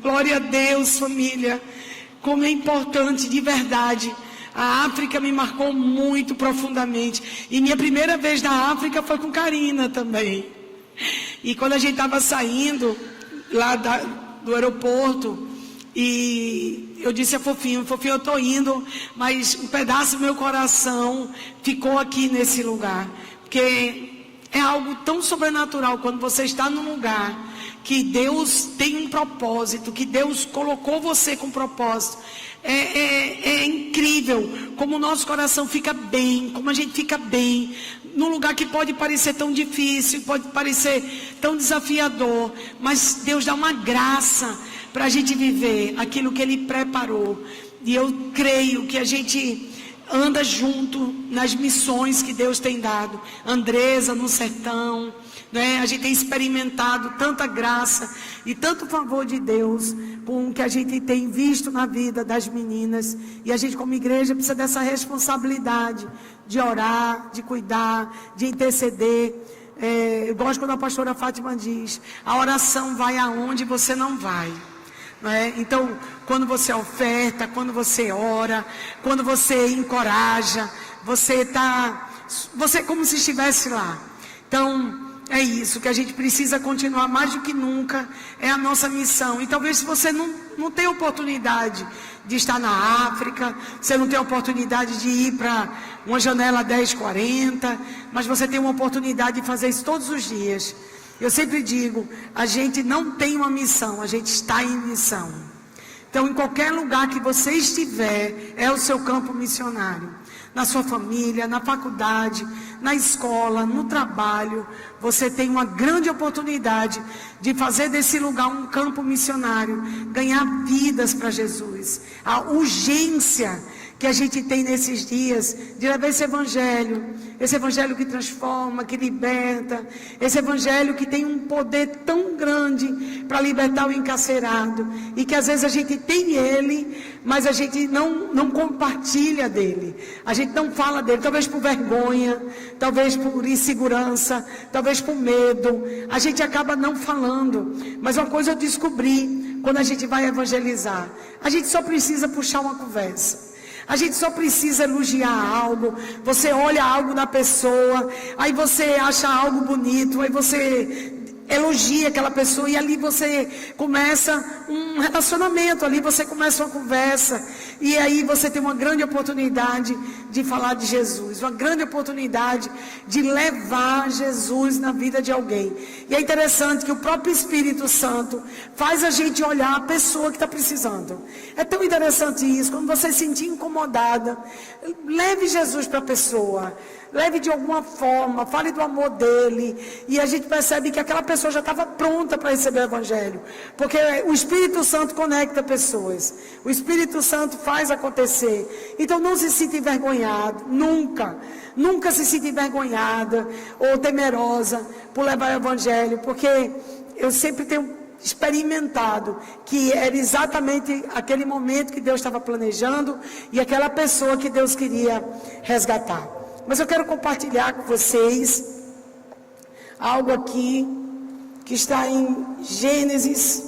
Glória a Deus, família. Como é importante, de verdade. A África me marcou muito profundamente. E minha primeira vez na África foi com Karina também. E quando a gente estava saindo lá do aeroporto, e eu disse a Fofinho, eu estou indo, mas um pedaço do meu coração ficou aqui nesse lugar. Porque é algo tão sobrenatural quando você está num lugar que Deus tem um propósito, que Deus colocou você com propósito. É incrível como o nosso coração fica bem, como a gente fica bem, num lugar que pode parecer tão difícil, pode parecer tão desafiador, mas Deus dá uma graça para a gente viver aquilo que Ele preparou. E eu creio que a gente anda junto nas missões que Deus tem dado. Andresa no sertão, né? A gente tem experimentado tanta graça e tanto favor de Deus com o que a gente tem visto na vida das meninas. E a gente como igreja precisa dessa responsabilidade de orar, de cuidar, de interceder. Eu gosto quando a pastora Fátima diz: a oração vai aonde você não vai. Então, quando você oferta, quando você ora, quando você encoraja, você é como se estivesse lá. Então, é isso que a gente precisa continuar mais do que nunca, é a nossa missão. E talvez se você não tem oportunidade de estar na África, você não tem oportunidade de ir para uma janela 1040, mas você tem uma oportunidade de fazer isso todos os dias. Eu sempre digo, a gente não tem uma missão, a gente está em missão. Então, em qualquer lugar que você estiver, é o seu campo missionário. Na sua família, na faculdade, na escola, no trabalho, você tem uma grande oportunidade de fazer desse lugar um campo missionário, ganhar vidas para Jesus. A urgência que a gente tem nesses dias de levar esse evangelho que transforma, que liberta, esse evangelho que tem um poder tão grande para libertar o encarcerado, e que às vezes a gente tem ele, mas a gente não compartilha dele, a gente não fala dele, talvez por vergonha, talvez por insegurança, talvez por medo, a gente acaba não falando. Mas uma coisa eu descobri quando a gente vai evangelizar: a gente só precisa puxar uma conversa. A gente só precisa elogiar algo. Você olha algo na pessoa, aí você acha algo bonito, aí você elogia aquela pessoa, e ali você começa um relacionamento, ali você começa uma conversa, e aí você tem uma grande oportunidade de falar de Jesus, uma grande oportunidade de levar Jesus na vida de alguém. E é interessante que o próprio Espírito Santo faz a gente olhar a pessoa que está precisando. É tão interessante isso. Quando você se sentir incomodada, leve Jesus para a pessoa, leve de alguma forma, fale do amor dele, e a gente percebe que aquela pessoa já estava pronta para receber o evangelho, porque o Espírito Santo conecta pessoas, o Espírito Santo faz acontecer. Então não se sinta envergonhado, nunca se sinta envergonhada ou temerosa por levar o evangelho, porque eu sempre tenho experimentado que era exatamente aquele momento que Deus estava planejando, e aquela pessoa que Deus queria resgatar. Mas eu quero compartilhar com vocês algo aqui que está em Gênesis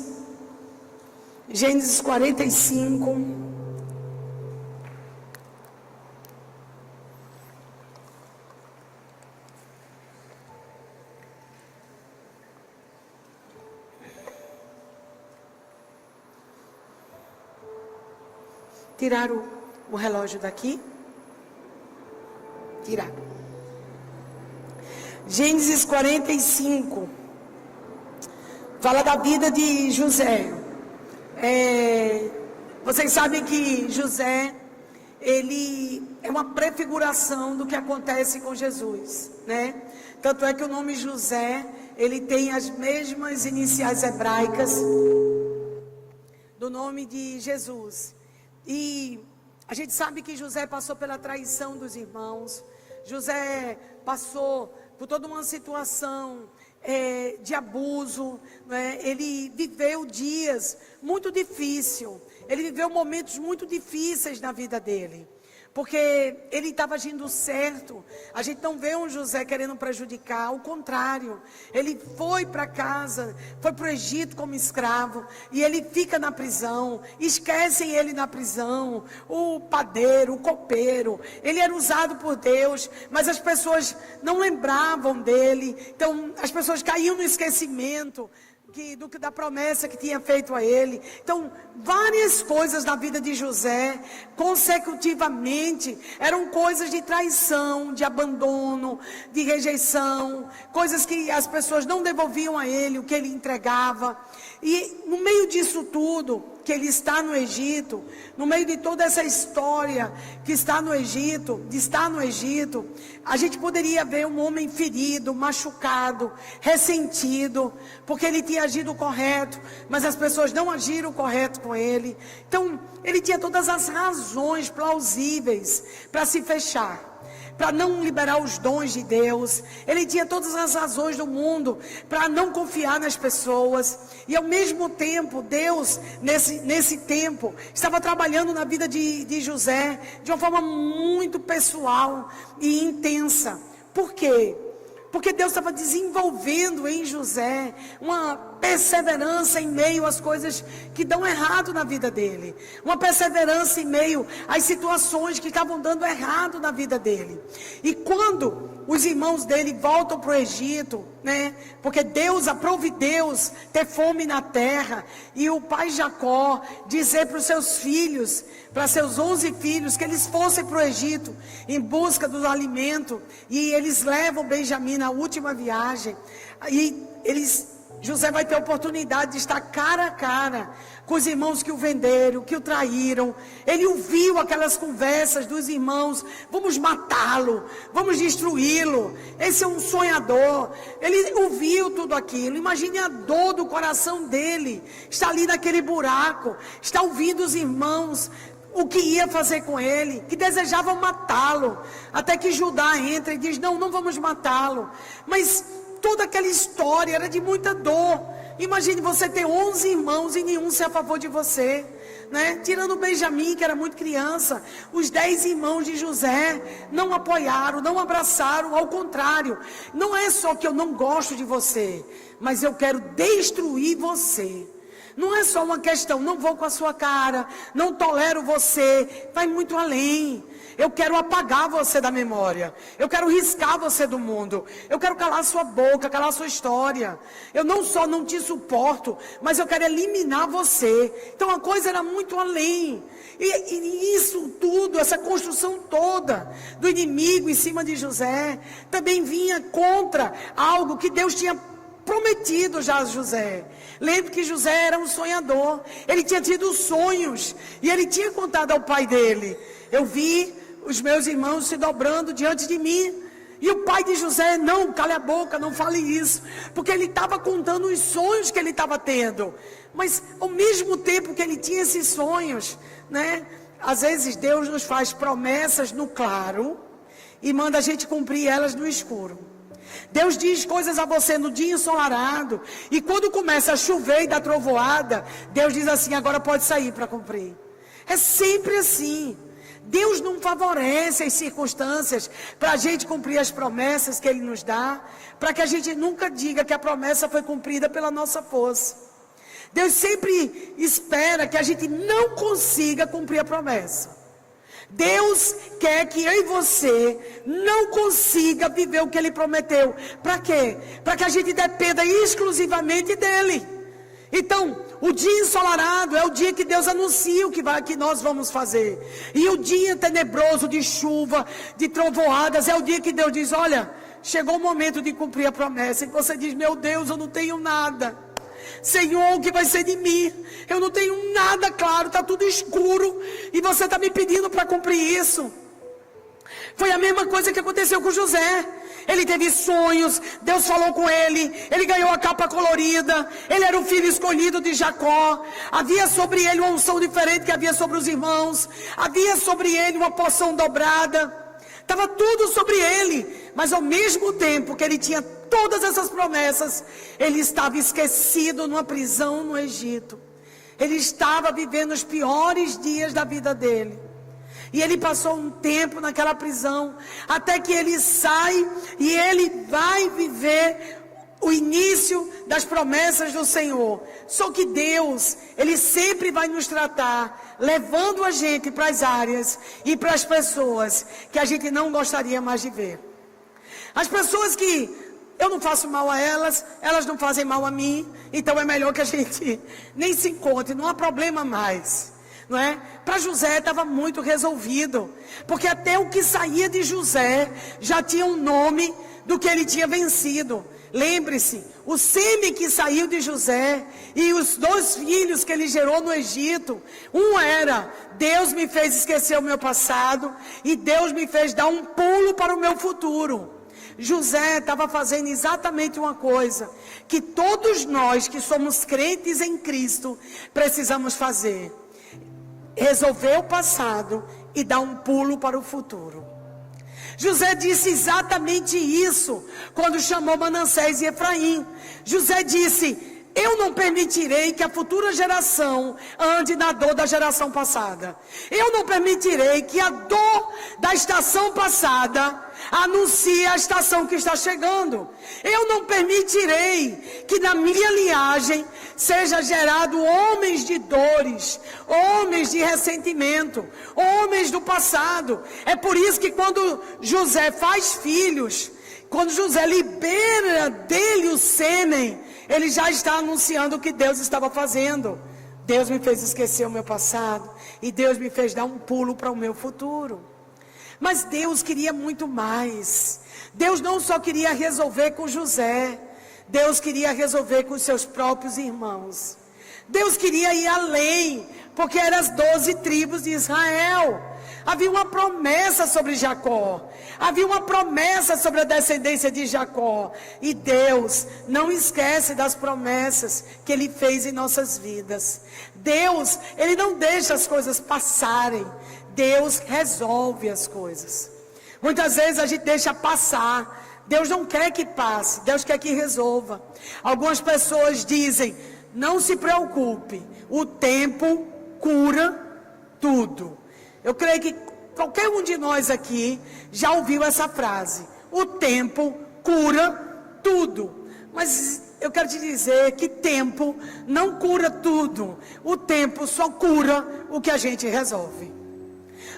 45. Tiraram o relógio daqui? Tirar. Gênesis 45 fala da vida de José. Vocês sabem que José, ele é uma prefiguração do que acontece com Jesus, né? Tanto é que o nome José, ele tem as mesmas iniciais hebraicas do nome de Jesus. E a gente sabe que José passou pela traição dos irmãos. José passou por toda uma situação de abuso, né? Ele viveu dias muito difíceis. Ele viveu momentos muito difíceis na vida dele. porque ele estava agindo certo. A gente não vê um José querendo prejudicar, ao contrário, ele foi para casa, foi para o Egito como escravo, e ele fica na prisão, esquecem ele na prisão, o padeiro, o copeiro, ele era usado por Deus, mas as pessoas não lembravam dele, então as pessoas caíam no esquecimento da promessa que tinha feito a ele. Então, várias coisas na vida de José, consecutivamente, eram coisas de traição, de abandono, de rejeição, coisas que as pessoas não devolviam a ele, o que ele entregava. E no meio disso tudo, que ele está no Egito, no meio de toda essa história que está no Egito, a gente poderia ver um homem ferido, machucado, ressentido, porque ele tinha agido correto, mas as pessoas não agiram correto com ele. Então, ele tinha todas as razões plausíveis para se fechar, para não liberar os dons de Deus. Ele tinha todas as razões do mundo para não confiar nas pessoas. E ao mesmo tempo, Deus, nesse tempo, estava trabalhando na vida de José de uma forma muito pessoal e intensa. Por quê? Porque Deus estava desenvolvendo em José uma perseverança em meio às coisas que dão errado na vida dele. Uma perseverança em meio às situações que estavam dando errado na vida dele. E quando os irmãos dele voltam para o Egito, né? Porque Deus, aprove Deus ter fome na terra. E o pai Jacó dizer para os seus filhos, para seus 11 filhos, que eles fossem para o Egito em busca do alimento. E eles levam Benjamim na última viagem. E José vai ter a oportunidade de estar cara a cara com os irmãos que o venderam, que o traíram. Ele ouviu aquelas conversas dos irmãos: vamos matá-lo, vamos destruí-lo, esse é um sonhador. Ele ouviu tudo aquilo. Imagine a dor do coração dele, está ali naquele buraco, está ouvindo os irmãos o que ia fazer com ele, que desejavam matá-lo, até que Judá entra e diz: não vamos matá-lo. Mas toda aquela história era de muita dor. Imagine você ter 11 irmãos e nenhum ser a favor de você, né? Tirando Benjamim, que era muito criança, os 10 irmãos de José não apoiaram, não abraçaram. Ao contrário, não é só que eu não gosto de você, mas eu quero destruir você. Não é só uma questão, não vou com a sua cara, não tolero você, vai muito além. Eu quero apagar você da memória, eu quero riscar você do mundo, eu quero calar sua boca, calar sua história. Eu não só não te suporto, mas eu quero eliminar você. Então a coisa era muito além. E isso tudo, essa construção toda do inimigo em cima de José, também vinha contra algo que Deus tinha prometido já a José. Lembre que José era um sonhador, ele tinha tido sonhos, e ele tinha contado ao pai dele: eu vi os meus irmãos se dobrando diante de mim. E o pai de José: não, cale a boca, não fale isso, porque ele estava contando os sonhos que ele estava tendo. Mas ao mesmo tempo que ele tinha esses sonhos, né? Às vezes Deus nos faz promessas no claro e manda a gente cumprir elas no escuro. Deus diz coisas a você no dia ensolarado, e quando começa a chover e dar trovoada, Deus diz assim: agora pode sair para cumprir. É sempre assim. Deus não favorece as circunstâncias para a gente cumprir as promessas que Ele nos dá, para que a gente nunca diga que a promessa foi cumprida pela nossa força. Deus sempre espera que a gente não consiga cumprir a promessa. Deus quer que eu e você não consiga viver o que Ele prometeu. Para quê? Para que a gente dependa exclusivamente dEle. Então, o dia ensolarado é o dia que Deus anuncia que nós vamos fazer. E o dia tenebroso de chuva, de trovoadas, é o dia que Deus diz: olha, chegou o momento de cumprir a promessa. E você diz: meu Deus, eu não tenho nada. Senhor, o que vai ser de mim? Eu não tenho nada claro, está tudo escuro, e você está me pedindo para cumprir isso. Foi a mesma coisa que aconteceu com José. Ele teve sonhos, Deus falou com ele, ele ganhou a capa colorida, ele era o filho escolhido de Jacó, havia sobre ele uma unção diferente que havia sobre os irmãos, havia sobre ele uma porção dobrada, estava tudo sobre ele. Mas ao mesmo tempo que ele tinha todas essas promessas, ele estava esquecido numa prisão no Egito. Ele estava vivendo os piores dias da vida dele. E ele passou um tempo naquela prisão, até que ele sai e ele vai viver o início das promessas do Senhor. Só que Deus, Ele sempre vai nos tratar, levando a gente para as áreas e para as pessoas que a gente não gostaria mais de ver. As pessoas que eu não faço mal a elas, elas não fazem mal a mim, então é melhor que a gente nem se encontre, não há problema mais. Não é? Para José estava muito resolvido, porque até o que saía de José já tinha um nome do que ele tinha vencido. Lembre-se, o sêmen que saiu de José e os 2 filhos que ele gerou no Egito, um era: Deus me fez esquecer o meu passado e Deus me fez dar um pulo para o meu futuro. José estava fazendo exatamente uma coisa que todos nós que somos crentes em Cristo precisamos fazer: resolver o passado e dar um pulo para o futuro. José disse exatamente isso quando chamou Manassés e Efraim. José disse: eu não permitirei que a futura geração ande na dor da geração passada. Eu não permitirei que a dor da estação passada anuncie a estação que está chegando. Eu não permitirei que na minha linhagem seja gerado homens de dores, homens de ressentimento, homens do passado. É por isso que quando José faz filhos, quando José libera dele o sêmen, ele já está anunciando o que Deus estava fazendo. Deus me fez esquecer o meu passado e Deus me fez dar um pulo para o meu futuro. Mas Deus queria muito mais. Deus não só queria resolver com José, Deus queria resolver com os seus próprios irmãos. Deus queria ir além, porque eram as 12 tribos de Israel. Havia uma promessa sobre Jacó, havia uma promessa sobre a descendência de Jacó. E Deus não esquece das promessas que Ele fez em nossas vidas. Deus, Ele não deixa as coisas passarem. Deus resolve as coisas. Muitas vezes a gente deixa passar. Deus não quer que passe, Deus quer que resolva. Algumas pessoas dizem: não se preocupe, o tempo cura tudo. Eu creio que qualquer um de nós aqui já ouviu essa frase: o tempo cura tudo. Mas eu quero te dizer que tempo não cura tudo. O tempo só cura o que a gente resolve.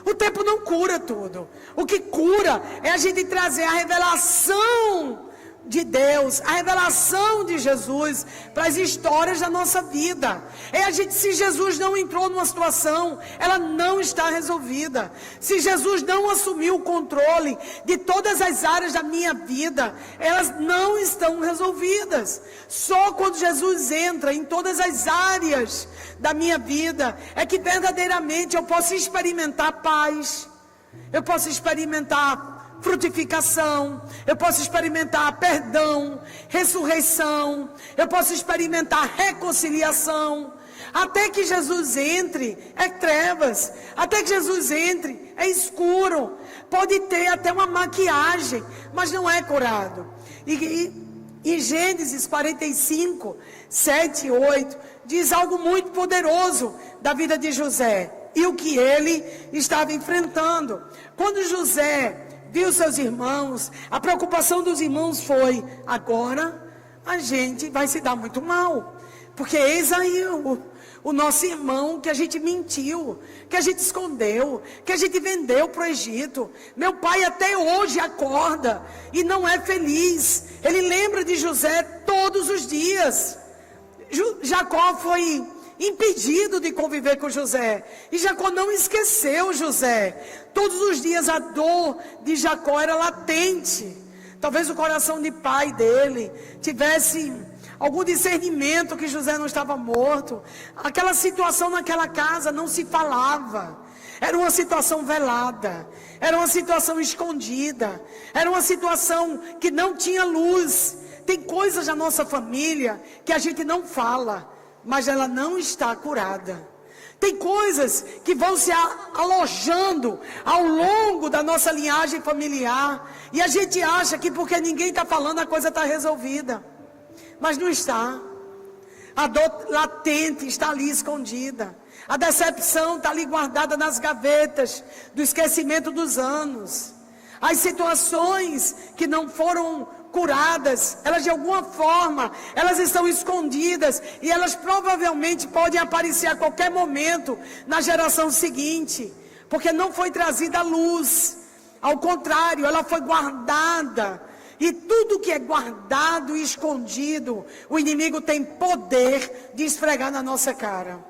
O tempo não cura tudo. O que cura é a gente trazer a revelação de Deus, a revelação de Jesus para as histórias da nossa vida. É a gente, se Jesus não entrou numa situação, ela não está resolvida. Se Jesus não assumiu o controle de todas as áreas da minha vida, elas não estão resolvidas. Só quando Jesus entra em todas as áreas da minha vida é que verdadeiramente eu posso experimentar paz, eu posso experimentar frutificação, eu posso experimentar perdão, ressurreição, eu posso experimentar reconciliação. Até que Jesus entre, é trevas. Até que Jesus entre, é escuro. Pode ter até uma maquiagem, mas não é curado. E em Gênesis 45, 7 e 8, diz algo muito poderoso da vida de José e o que ele estava enfrentando. Quando José viu seus irmãos, a preocupação dos irmãos foi: agora a gente vai se dar muito mal, porque eis aí o nosso irmão que a gente mentiu, que a gente escondeu, que a gente vendeu para o Egito. Meu pai até hoje acorda e não é feliz, ele lembra de José todos os dias. Jacó foi impedido de conviver com José, e Jacó não esqueceu José. Todos os dias a dor de Jacó era latente. Talvez o coração de pai dele tivesse algum discernimento que José não estava morto. Aquela situação naquela casa não se falava. Era uma situação velada, era uma situação escondida, era uma situação que não tinha luz. Tem coisas da nossa família que a gente não fala, mas ela não está curada. Tem coisas que vão se alojando ao longo da nossa linhagem familiar, e a gente acha que porque ninguém está falando a coisa está resolvida, mas não está. A dor latente está ali escondida. A decepção está ali guardada nas gavetas do esquecimento dos anos. As situações que não foram curadas, elas de alguma forma, elas estão escondidas e elas provavelmente podem aparecer a qualquer momento na geração seguinte, porque não foi trazida à luz. Ao contrário, ela foi guardada. E tudo que é guardado e escondido, o inimigo tem poder de esfregar na nossa cara.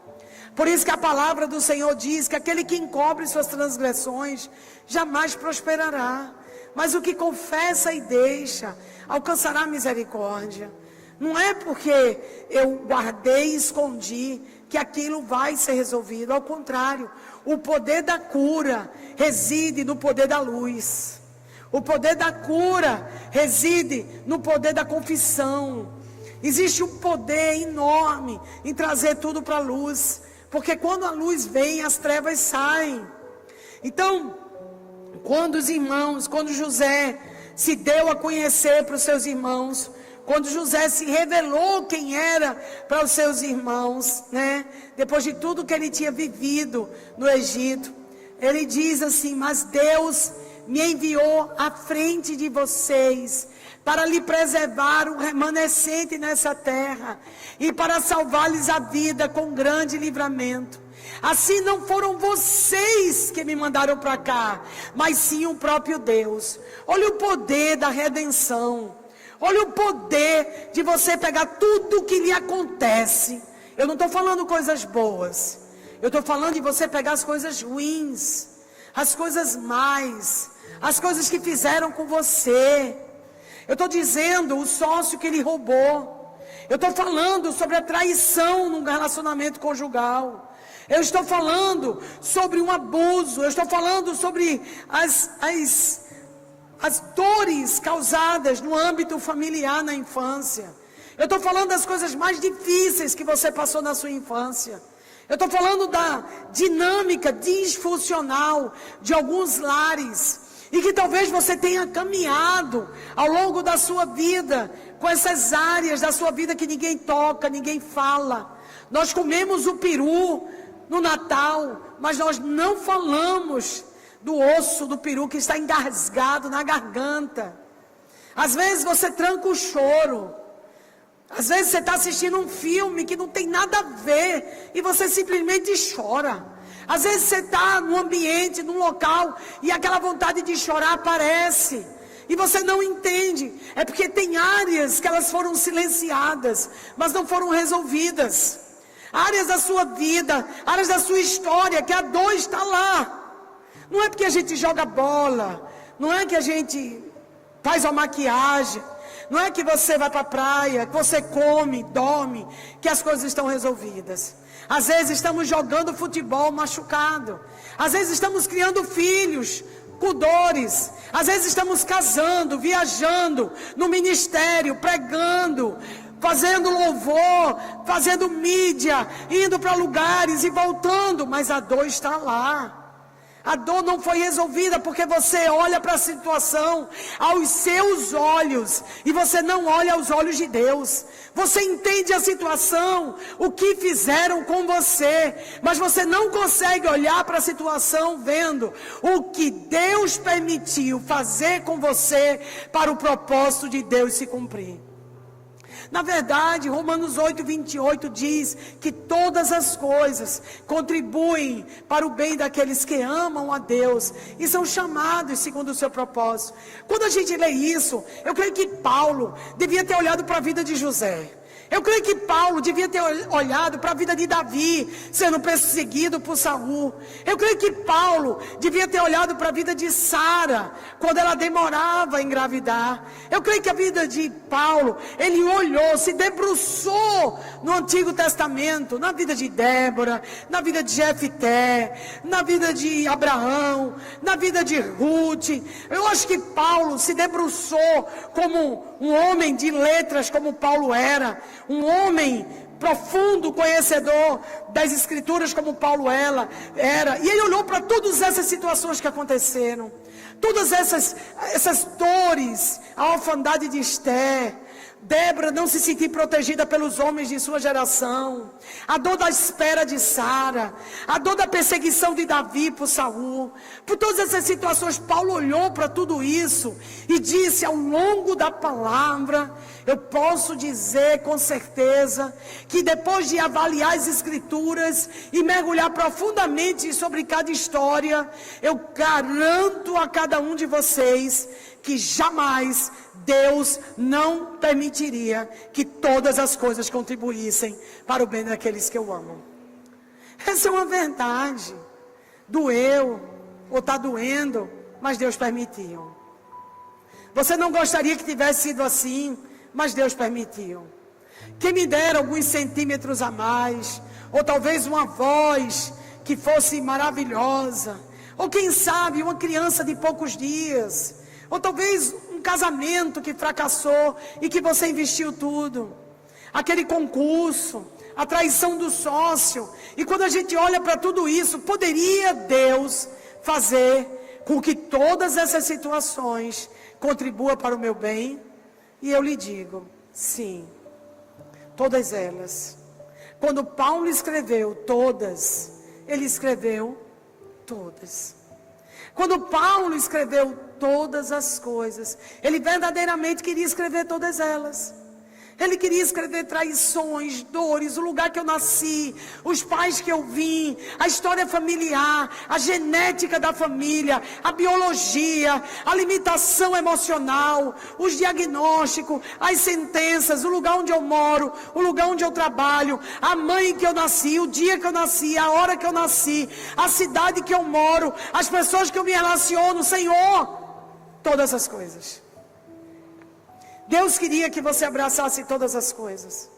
Por isso que a palavra do Senhor diz que aquele que encobre suas transgressões jamais prosperará, mas o que confessa e deixa alcançará misericórdia. Não é porque eu guardei e escondi que aquilo vai ser resolvido. Ao contrário, o poder da cura reside no poder da luz. O poder da cura reside no poder da confissão. Existe um poder enorme em trazer tudo para a luz, porque quando a luz vem, as trevas saem. Então, quando José se deu a conhecer para os seus irmãos, quando José se revelou quem era para os seus irmãos, né? Depois de tudo que ele tinha vivido no Egito, ele diz assim: mas Deus me enviou à frente de vocês para lhe preservar o remanescente nessa terra e para salvar-lhes a vida com grande livramento. Assim não foram vocês que me mandaram para cá, mas sim o próprio Deus. Olha o poder da redenção. Olha o poder de você pegar tudo que lhe acontece. Eu não estou falando coisas boas. Eu estou falando de você pegar as coisas ruins, as coisas más, as coisas que fizeram com você. Eu estou dizendo o sócio que ele roubou. Eu estou falando sobre a traição num relacionamento conjugal. Eu estou falando sobre um abuso. Eu estou falando sobre as dores causadas no âmbito familiar na infância. Eu estou falando das coisas mais difíceis que você passou na sua infância. Eu estou falando da dinâmica disfuncional de alguns lares. E que talvez você tenha caminhado ao longo da sua vida com essas áreas da sua vida que ninguém toca, ninguém fala. Nós comemos o peru no Natal, mas nós não falamos do osso do peru que está engasgado na garganta. Às vezes você tranca o choro. Às vezes você está assistindo um filme que não tem nada a ver e você simplesmente chora. Às vezes você está num ambiente, num local, e aquela vontade de chorar aparece. E você não entende. É porque tem áreas que elas foram silenciadas, mas não foram resolvidas. Áreas da sua vida, áreas da sua história, que a dor está lá. Não é porque a gente joga bola, não é que a gente faz uma maquiagem, não é que você vai para a praia, que você come, dorme, que as coisas estão resolvidas. Às vezes estamos jogando futebol machucado. Às vezes estamos criando filhos com dores. Às vezes estamos casando, viajando no ministério, pregando, fazendo louvor, fazendo mídia, indo para lugares e voltando, mas a dor está lá. A dor não foi resolvida porque você olha para a situação aos seus olhos e você não olha aos olhos de Deus. Você entende a situação, o que fizeram com você, mas você não consegue olhar para a situação vendo o que Deus permitiu fazer com você para o propósito de Deus se cumprir. Na verdade, Romanos 8:28 diz que todas as coisas contribuem para o bem daqueles que amam a Deus e são chamados segundo o seu propósito. Quando a gente lê isso, eu creio que Paulo devia ter olhado para a vida de José. Eu creio que Paulo devia ter olhado para a vida de Davi, sendo perseguido por Saul. Eu creio que Paulo devia ter olhado para a vida de Sara, quando ela demorava a engravidar. Eu creio que a vida de Paulo, ele olhou, se debruçou no Antigo Testamento, na vida de Débora, na vida de Jefté, na vida de Abraão, na vida de Ruth. Eu acho que Paulo se debruçou como um homem de letras, como Paulo era, um homem profundo conhecedor das Escrituras, como Paulo era, e ele olhou para todas essas situações que aconteceram, todas essas dores, a orfandade de Esther, Débora não se sentir protegida pelos homens de sua geração, a dor da espera de Sara, a dor da perseguição de Davi por Saul, por todas essas situações, Paulo olhou para tudo isso e disse: ao longo da palavra, eu posso dizer com certeza que depois de avaliar as escrituras e mergulhar profundamente sobre cada história, eu garanto a cada um de vocês que jamais Deus não permitiria que todas as coisas contribuíssem para o bem daqueles que eu amo. Essa é uma verdade. Doeu, ou está doendo, mas Deus permitiu. Você não gostaria que tivesse sido assim, mas Deus permitiu. Quem me dera alguns centímetros a mais, ou talvez uma voz que fosse maravilhosa, ou quem sabe uma criança de poucos dias, ou talvez um casamento que fracassou e que você investiu tudo, aquele concurso, a traição do sócio. E quando a gente olha para tudo isso, poderia Deus fazer com que todas essas situações contribuam para o meu bem? E eu lhe digo, sim, todas elas. Quando Paulo escreveu todas, ele escreveu todas. Quando Paulo escreveu todas as coisas, ele verdadeiramente queria escrever todas elas. Ele queria escrever traições, dores, o lugar que eu nasci, os pais que eu vim, a história familiar, a genética da família, a biologia, a limitação emocional, os diagnósticos, as sentenças, o lugar onde eu moro, o lugar onde eu trabalho, a mãe que eu nasci, o dia que eu nasci, a hora que eu nasci, a cidade que eu moro, as pessoas que eu me relaciono, Senhor, todas as coisas. Deus queria que você abraçasse todas as coisas.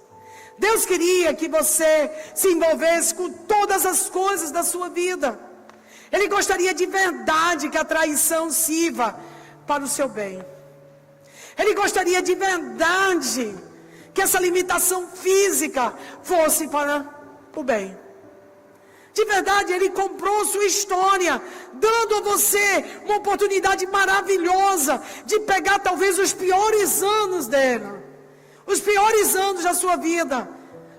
Deus queria que você se envolvesse com todas as coisas da sua vida. Ele gostaria de verdade que a traição sirva para o seu bem. Ele gostaria de verdade que essa limitação física fosse para o bem. De verdade, Ele comprou sua história, dando a você uma oportunidade maravilhosa de pegar talvez os piores anos dela, os piores anos da sua vida,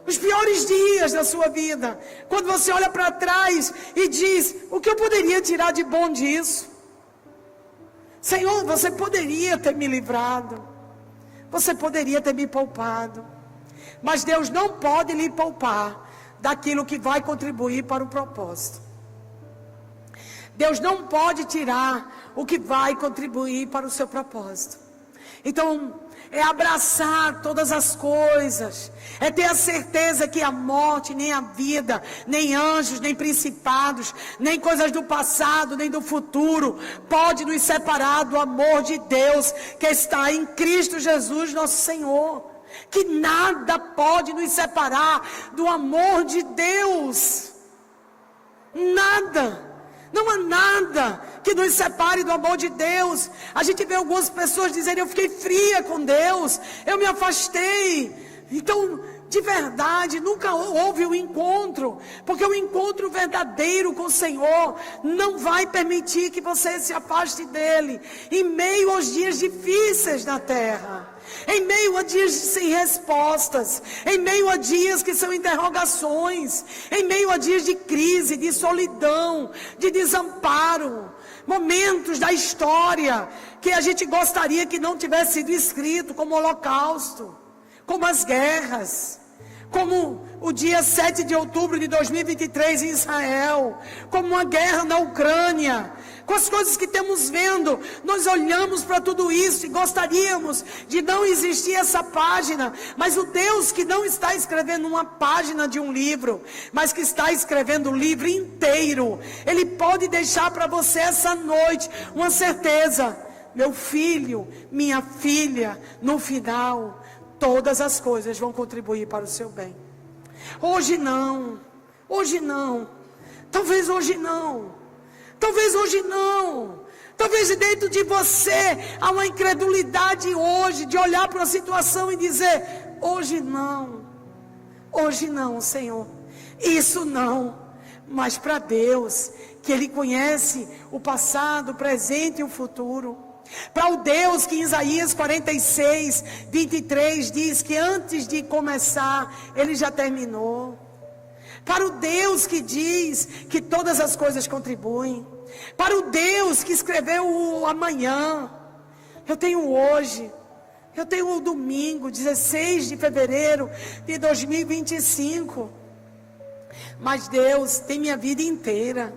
os piores dias da sua vida. Quando você olha para trás e diz: o que eu poderia tirar de bom disso? Senhor, você poderia ter me livrado, você poderia ter me poupado, mas Deus não pode lhe poupar daquilo que vai contribuir para o propósito. Deus não pode tirar o que vai contribuir para o seu propósito. Então, é abraçar todas as coisas, é ter a certeza que a morte, nem a vida, nem anjos, nem principados, nem coisas do passado, nem do futuro, pode nos separar do amor de Deus que está em Cristo Jesus, nosso Senhor. Que nada pode nos separar do amor de Deus. Nada. Não há nada que nos separe do amor de Deus. A gente vê algumas pessoas dizerem: eu fiquei fria com Deus, eu me afastei. Então, de verdade, nunca houve um encontro, porque o encontro verdadeiro com o Senhor não vai permitir que você se afaste dele em meio aos dias difíceis na terra, em meio a dias sem respostas, em meio a dias que são interrogações, em meio a dias de crise, de solidão, de desamparo, momentos da história que a gente gostaria que não tivesse sido escrito, como o Holocausto, como as guerras, como o dia 7 de outubro de 2023 em Israel, como uma guerra na Ucrânia, com as coisas que estamos vendo, nós olhamos para tudo isso e gostaríamos de não existir essa página, mas o Deus que não está escrevendo uma página de um livro, mas que está escrevendo o livro inteiro, Ele pode deixar para você essa noite uma certeza: meu filho, minha filha, no final todas as coisas vão contribuir para o seu bem. Hoje não, talvez hoje não, talvez dentro de você há uma incredulidade hoje, de olhar para a situação e dizer: hoje não, Senhor, isso não. Mas para Deus, que Ele conhece o passado, o presente e o futuro, Para o Deus que em Isaías 46, 23 diz que antes de começar, Ele já terminou. Para o Deus que diz que todas as coisas contribuem. Para o Deus que escreveu o amanhã. Eu tenho hoje. Eu tenho o domingo, 16 de fevereiro de 2025. Mas Deus tem minha vida inteira.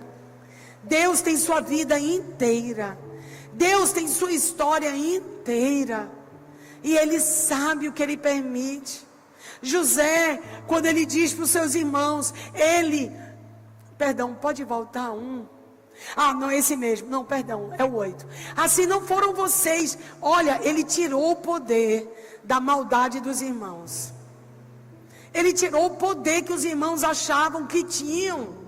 Deus tem sua vida inteira. Deus tem sua história inteira. E Ele sabe o que Ele permite. José, quando ele diz para os seus irmãos, pode voltar um. Não, esse mesmo, não, perdão, é o 8. Assim não foram vocês. Olha, ele tirou o poder da maldade dos irmãos. Ele tirou o poder que os irmãos achavam que tinham.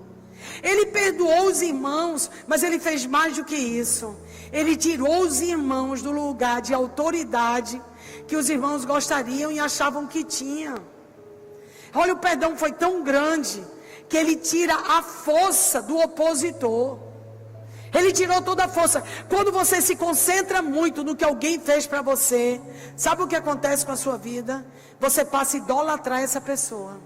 Ele perdoou os irmãos, mas ele fez mais do que isso. Ele tirou os irmãos do lugar de autoridade que os irmãos gostariam e achavam que tinham. Olha, o perdão foi tão grande que ele tira a força do opositor. Ele tirou toda a força. Quando você se concentra muito no que alguém fez para você, sabe o que acontece com a sua vida? Você passa a idolatrar essa pessoa.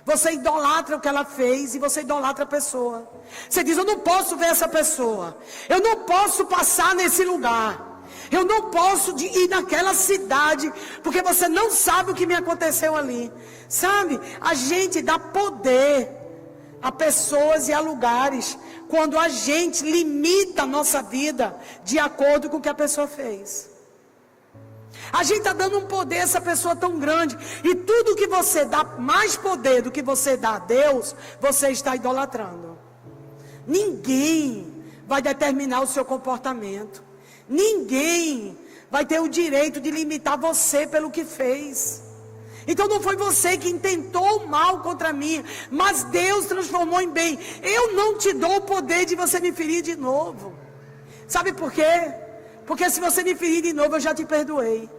Você idolatra o que ela fez e você idolatra a pessoa. Você diz, eu não posso ver essa pessoa. Eu não posso passar nesse lugar. Eu não posso ir naquela cidade, porque você não sabe o que me aconteceu ali. Sabe, a gente dá poder a pessoas e a lugares quando a gente limita a nossa vida de acordo com o que a pessoa fez. A gente está dando um poder a essa pessoa tão grande, e tudo que você dá, mais poder do que você dá a Deus, você está idolatrando. Ninguém vai determinar o seu comportamento. Ninguém vai ter o direito de limitar você pelo que fez. Então não foi você que intentou o mal contra mim, mas Deus transformou em bem. Eu não te dou o poder de você me ferir de novo. Sabe por quê? Porque se você me ferir de novo, eu já te perdoei.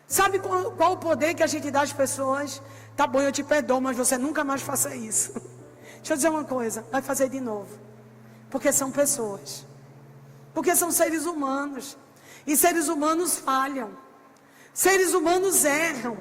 Sabe qual o poder que a gente dá às pessoas? Tá bom, eu te perdoo, mas você nunca mais faça isso. Deixa eu dizer uma coisa, vai fazer de novo. Porque são pessoas. Porque são seres humanos. E seres humanos falham. Seres humanos erram.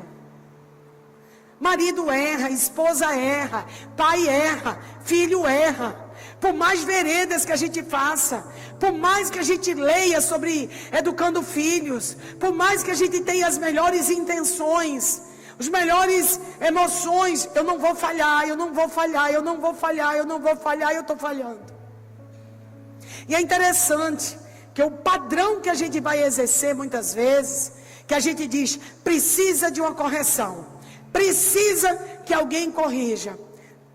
Marido erra, esposa erra, pai erra, filho erra. Por mais veredas que a gente faça, por mais que a gente leia sobre educando filhos, por mais que a gente tenha as melhores intenções, as melhores emoções, eu não vou falhar, eu não vou falhar, eu não vou falhar, eu não vou falhar, eu estou falhando. E é interessante que o padrão que a gente vai exercer muitas vezes, que a gente diz, precisa de uma correção, precisa que alguém corrija.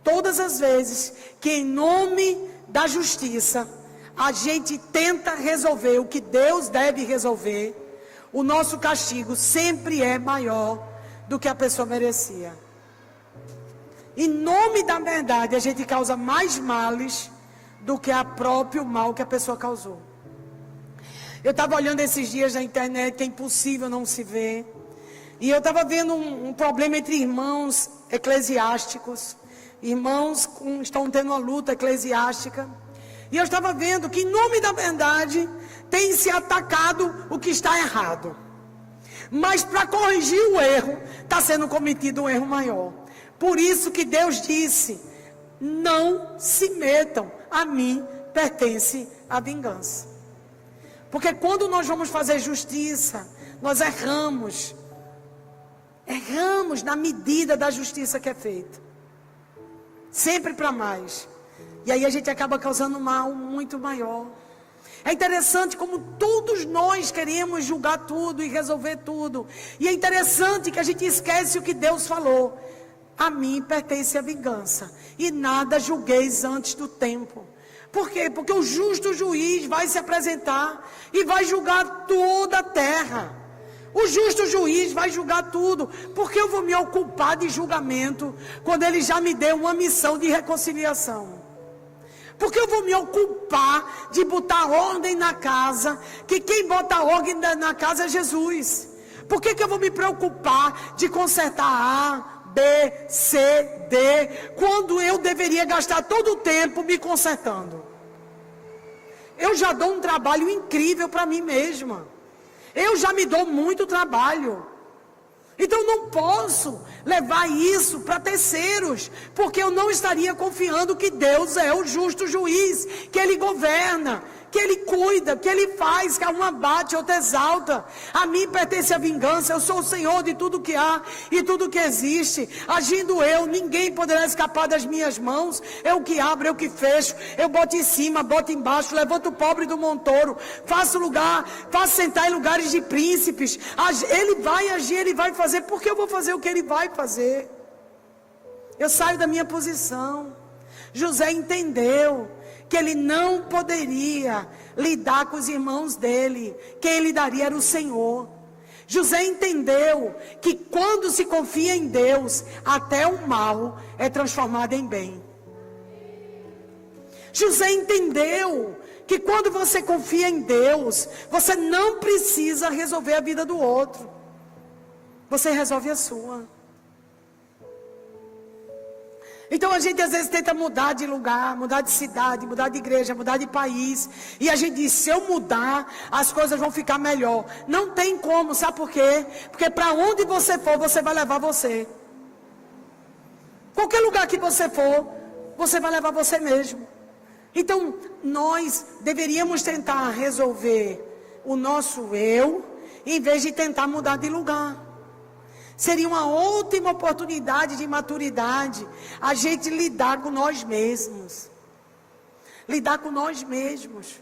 Todas as vezes que em nome da justiça a gente tenta resolver o que Deus deve resolver, o nosso castigo sempre é maior do que a pessoa merecia. Em nome da verdade a gente causa mais males do que o próprio mal que a pessoa causou. Eu estava olhando esses dias na internet, que é impossível não se ver, e eu estava vendo um problema entre irmãos eclesiásticos. Irmãos estão tendo uma luta eclesiástica. E eu estava vendo que em nome da verdade tem se atacado o que está errado. Mas para corrigir o erro, está sendo cometido um erro maior. Por isso que Deus disse, não se metam, a mim pertence a vingança. Porque quando nós vamos fazer justiça, nós erramos. Erramos na medida da justiça que é feita. Sempre para mais. E aí a gente acaba causando um mal muito maior. É interessante como todos nós queremos julgar tudo e resolver tudo. E é interessante que a gente esquece o que Deus falou. A mim pertence a vingança. E nada julgueis antes do tempo. Por quê? Porque o justo juiz vai se apresentar e vai julgar toda a terra. O justo juiz vai julgar tudo. Por que eu vou me ocupar de julgamento quando ele já me deu uma missão de reconciliação? Por que eu vou me ocupar de botar ordem na casa, que quem bota ordem na casa é Jesus? Por que eu vou me preocupar de consertar A, B, C, D, quando eu deveria gastar todo o tempo me consertando? Eu já dou um trabalho incrível para mim mesma. Eu já me dou muito trabalho. Então não posso levar isso para terceiros, porque eu não estaria confiando que Deus é o justo juiz, que Ele governa, que Ele cuida, que Ele faz, que a uma bate, outra exalta. A mim pertence a vingança, eu sou o Senhor de tudo que há e tudo que existe. Agindo eu, ninguém poderá escapar das minhas mãos. Eu que abro, eu que fecho, eu boto em cima, boto embaixo, levanto o pobre do montouro, faço sentar em lugares de príncipes. Ele vai agir, Ele vai fazer, porque eu vou fazer o que Ele vai fazer. Eu saio da minha posição. José entendeu que ele não poderia lidar com os irmãos dele. Quem ele daria era o Senhor. José entendeu que quando se confia em Deus, até o mal é transformado em bem. José entendeu que quando você confia em Deus, você não precisa resolver a vida do outro. Você resolve a sua. Então a gente às vezes tenta mudar de lugar, mudar de cidade, mudar de igreja, mudar de país. E a gente diz, se eu mudar, as coisas vão ficar melhor. Não tem como, sabe por quê? Porque para onde você for, você vai levar você. Qualquer lugar que você for, você vai levar você mesmo. Então nós deveríamos tentar resolver o nosso eu, em vez de tentar mudar de lugar. Seria uma ótima oportunidade de maturidade a gente lidar com nós mesmos. Lidar com nós mesmos.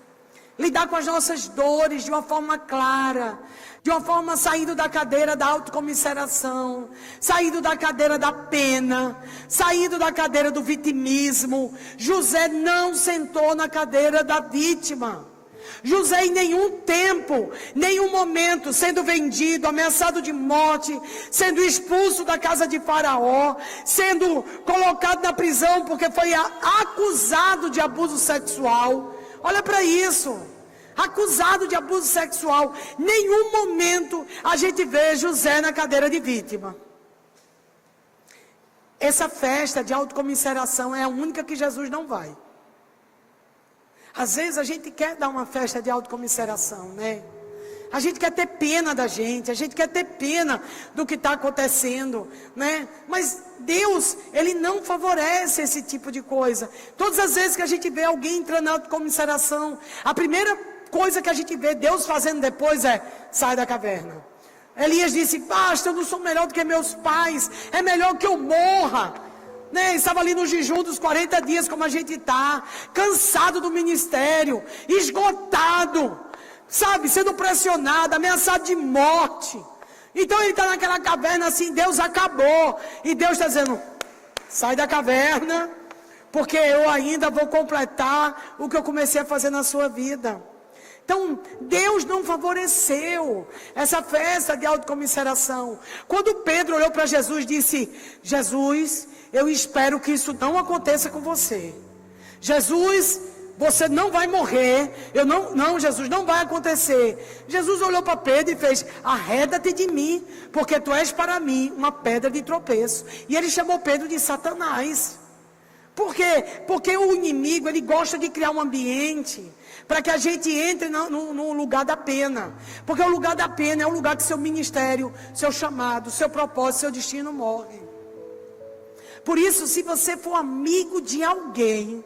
Lidar com as nossas dores de uma forma clara. De uma forma saindo da cadeira da autocomiseração. Saindo da cadeira da pena. Saindo da cadeira do vitimismo. José não sentou na cadeira da vítima. José em nenhum tempo, nenhum momento, sendo vendido, ameaçado de morte, sendo expulso da casa de Faraó, sendo colocado na prisão porque foi acusado de abuso sexual. Olha para isso, acusado de abuso sexual. Nenhum momento a gente vê José na cadeira de vítima. Essa festa de autocomiseração é a única que Jesus não vai. Às vezes a gente quer dar uma festa de autocomiseração, né? A gente quer ter pena da gente, a gente quer ter pena do que está acontecendo, né? Mas Deus, Ele não favorece esse tipo de coisa. Todas as vezes que a gente vê alguém entrando na autocomiseração, a primeira coisa que a gente vê Deus fazendo depois é, sai da caverna. Elias disse, basta, eu não sou melhor do que meus pais, é melhor que eu morra. Estava ali no jejum dos 40 dias, como a gente está, cansado do ministério, esgotado, sabe, sendo pressionado, ameaçado de morte. Então ele está naquela caverna assim, Deus acabou, e Deus está dizendo, sai da caverna, porque eu ainda vou completar o que eu comecei a fazer na sua vida. Então, Deus não favoreceu essa festa de autocomiseração. Quando Pedro olhou para Jesus e disse, Jesus, eu espero que isso não aconteça com você. Jesus, você não vai morrer. Não, Jesus, não vai acontecer. Jesus olhou para Pedro e fez, arreda-te de mim, porque tu és para mim uma pedra de tropeço. E ele chamou Pedro de Satanás. Por quê? Porque o inimigo, ele gosta de criar um ambiente para que a gente entre no lugar da pena. Porque o lugar da pena é o lugar que seu ministério, seu chamado, seu propósito, seu destino morre. Por isso, se você for amigo de alguém,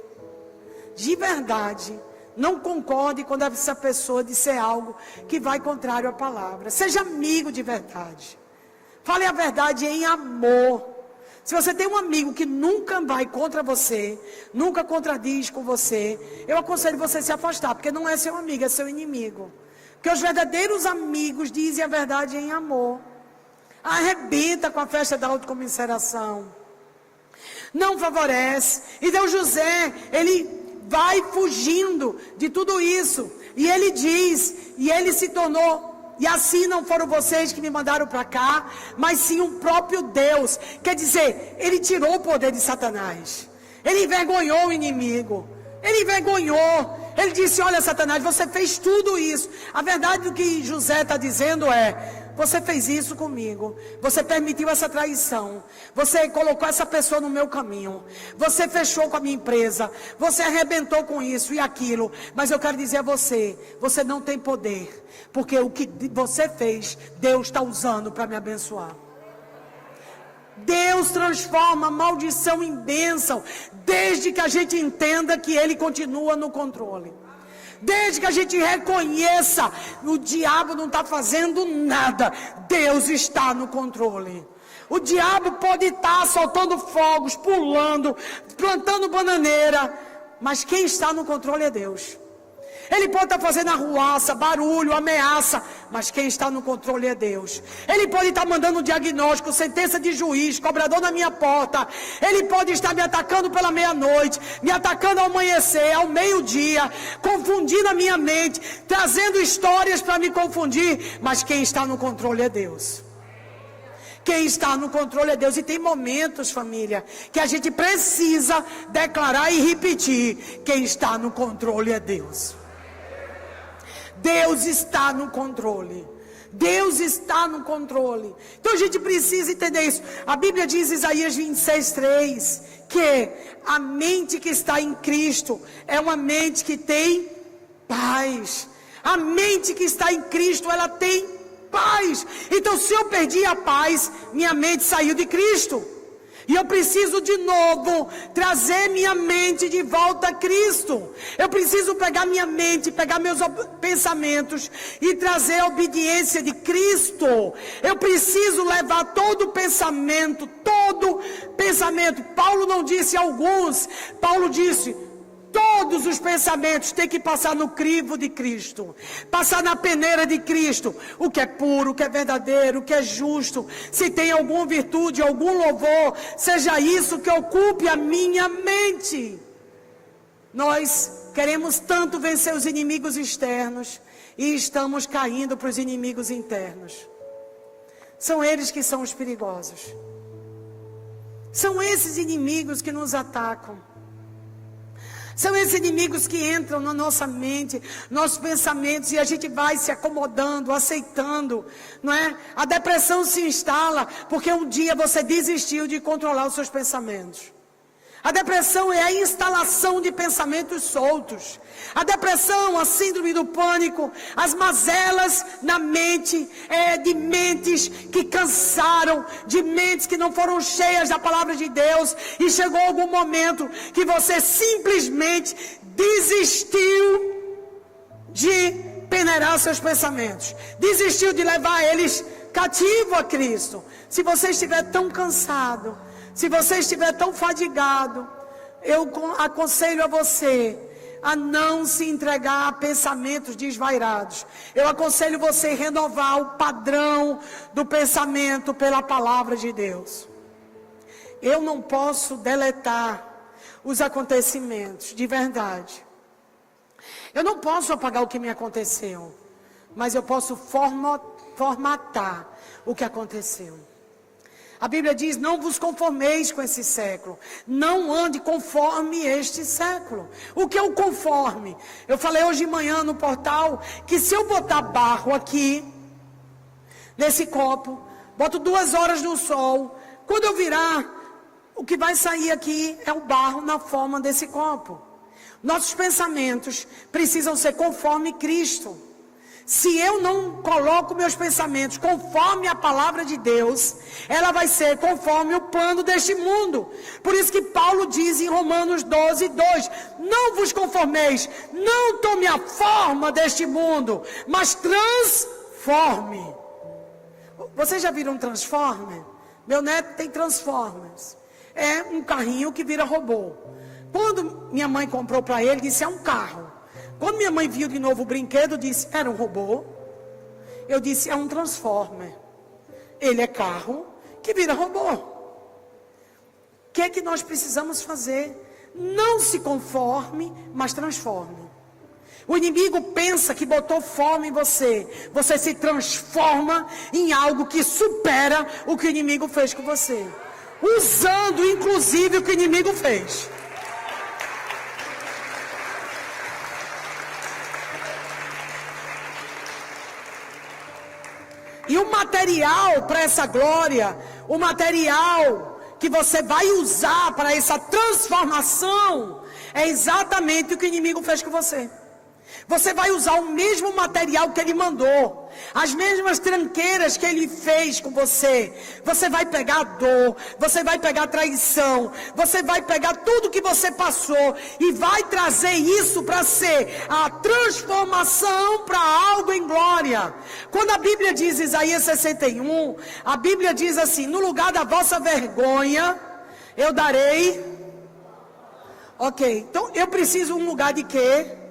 de verdade, não concorde quando essa pessoa disser algo que vai contrário à palavra. Seja amigo de verdade. Fale a verdade em amor. Se você tem um amigo que nunca vai contra você, nunca contradiz com você, eu aconselho você a se afastar, porque não é seu amigo, é seu inimigo. Porque os verdadeiros amigos dizem a verdade em amor. Arrebenta com a festa da autocomiseração. Não favorece. Então José, ele vai fugindo de tudo isso. E ele diz, e ele se tornou... E assim não foram vocês que me mandaram para cá, mas sim o próprio Deus. Quer dizer, ele tirou o poder de Satanás. Ele envergonhou o inimigo. Ele envergonhou. Ele disse, olha Satanás, você fez tudo isso. A verdade do que José está dizendo é, você fez isso comigo. Você permitiu essa traição. Você colocou essa pessoa no meu caminho. Você fechou com a minha empresa. Você arrebentou com isso e aquilo. Mas eu quero dizer a você, você não tem poder. Porque o que você fez, Deus está usando para me abençoar. Deus transforma maldição em bênção, desde que a gente entenda que Ele continua no controle. Desde que a gente reconheça, o diabo não está fazendo nada, Deus está no controle. O diabo pode estar soltando fogos, pulando, plantando bananeira, mas quem está no controle é Deus. Ele pode estar fazendo arruaça, barulho, ameaça, mas quem está no controle é Deus. Ele pode estar mandando um diagnóstico, sentença de juiz, cobrador na minha porta. Ele pode estar me atacando pela meia-noite, me atacando ao amanhecer, ao meio-dia, confundindo a minha mente, trazendo histórias para me confundir, mas quem está no controle é Deus. Quem está no controle é Deus. E tem momentos, família, que a gente precisa declarar e repetir: quem está no controle é Deus. Deus está no controle. Deus está no controle. Então a gente precisa entender isso. A Bíblia diz em Isaías 26:3 que a mente que está em Cristo é uma mente que tem paz. A mente que está em Cristo, ela tem paz. Então, se eu perdi a paz, minha mente saiu de Cristo. E eu preciso de novo trazer minha mente de volta a Cristo. Eu preciso pegar minha mente, pegar meus pensamentos e trazer a obediência de Cristo. Eu preciso levar todo pensamento. Paulo não disse alguns, Paulo disse: todos os pensamentos têm que passar no crivo de Cristo, passar na peneira de Cristo. O que é puro, o que é verdadeiro, o que é justo, se tem alguma virtude, algum louvor, seja isso que ocupe a minha mente. Nós queremos tanto vencer os inimigos externos e estamos caindo para os inimigos internos. São eles que são os perigosos. São esses inimigos que nos atacam. São esses inimigos que entram na nossa mente, nossos pensamentos, e a gente vai se acomodando, aceitando, não é? A depressão se instala porque um dia você desistiu de controlar os seus pensamentos. A depressão é a instalação de pensamentos soltos. A depressão, a síndrome do pânico, as mazelas na mente, de mentes que cansaram, de mentes que não foram cheias da palavra de Deus. E chegou algum momento que você simplesmente desistiu de peneirar seus pensamentos. Desistiu de levar eles cativo a Cristo. Se você estiver tão cansado, se você estiver tão fadigado, eu aconselho a você a não se entregar a pensamentos desvairados. Eu aconselho você a renovar o padrão do pensamento pela palavra de Deus. Eu não posso deletar os acontecimentos, de verdade. Eu não posso apagar o que me aconteceu, mas eu posso formatar o que aconteceu. A Bíblia diz: não vos conformeis com esse século. Não ande conforme este século. O que é o conforme? Eu falei hoje de manhã no portal que se eu botar barro aqui, nesse copo, boto 2 horas no sol, quando eu virar, o que vai sair aqui é o barro na forma desse copo. Nossos pensamentos precisam ser conforme Cristo. Se eu não coloco meus pensamentos conforme a palavra de Deus, ela vai ser conforme o plano deste mundo. Por isso que Paulo diz em Romanos 12:2: não vos conformeis, não tome a forma deste mundo, mas transforme. Vocês já viram um Transformer? Meu neto tem Transformers. É um carrinho que vira robô. Quando minha mãe comprou para ele, disse: é um carro. Quando minha mãe viu de novo o brinquedo, disse: era um robô. Eu disse: é um Transformer. Ele é carro que vira robô. O que é que nós precisamos fazer? Não se conforme, mas transforme. O inimigo pensa que botou fome em você. Você se transforma em algo que supera o que o inimigo fez com você, usando inclusive o que o inimigo fez. E o material para essa glória, o material que você vai usar para essa transformação, é exatamente o que o inimigo fez com você. Você vai usar o mesmo material que ele mandou, as mesmas tranqueiras que ele fez com você. Você vai pegar dor, você vai pegar traição, você vai pegar tudo que você passou e vai trazer isso para ser a transformação para algo em glória. Quando a Bíblia diz, Isaías 61, a Bíblia diz assim: no lugar da vossa vergonha, eu darei. Ok, então eu preciso de um lugar de quê?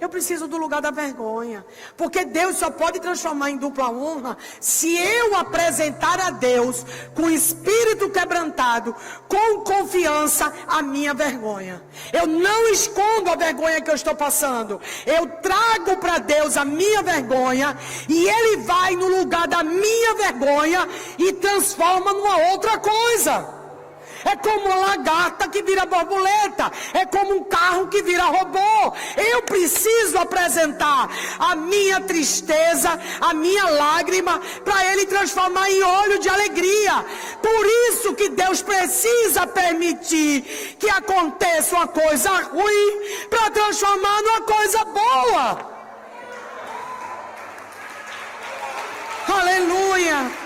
Eu preciso do lugar da vergonha. Porque Deus só pode transformar em dupla honra se eu apresentar a Deus com espírito quebrantado, com confiança, a minha vergonha. Eu não escondo a vergonha que eu estou passando. Eu trago para Deus a minha vergonha e Ele vai no lugar da minha vergonha e transforma numa outra coisa. É como uma lagarta que vira borboleta. É como um carro que vira robô. Eu preciso apresentar a minha tristeza, a minha lágrima, para Ele transformar em óleo de alegria. Por isso que Deus precisa permitir que aconteça uma coisa ruim para transformar numa coisa boa. Aleluia.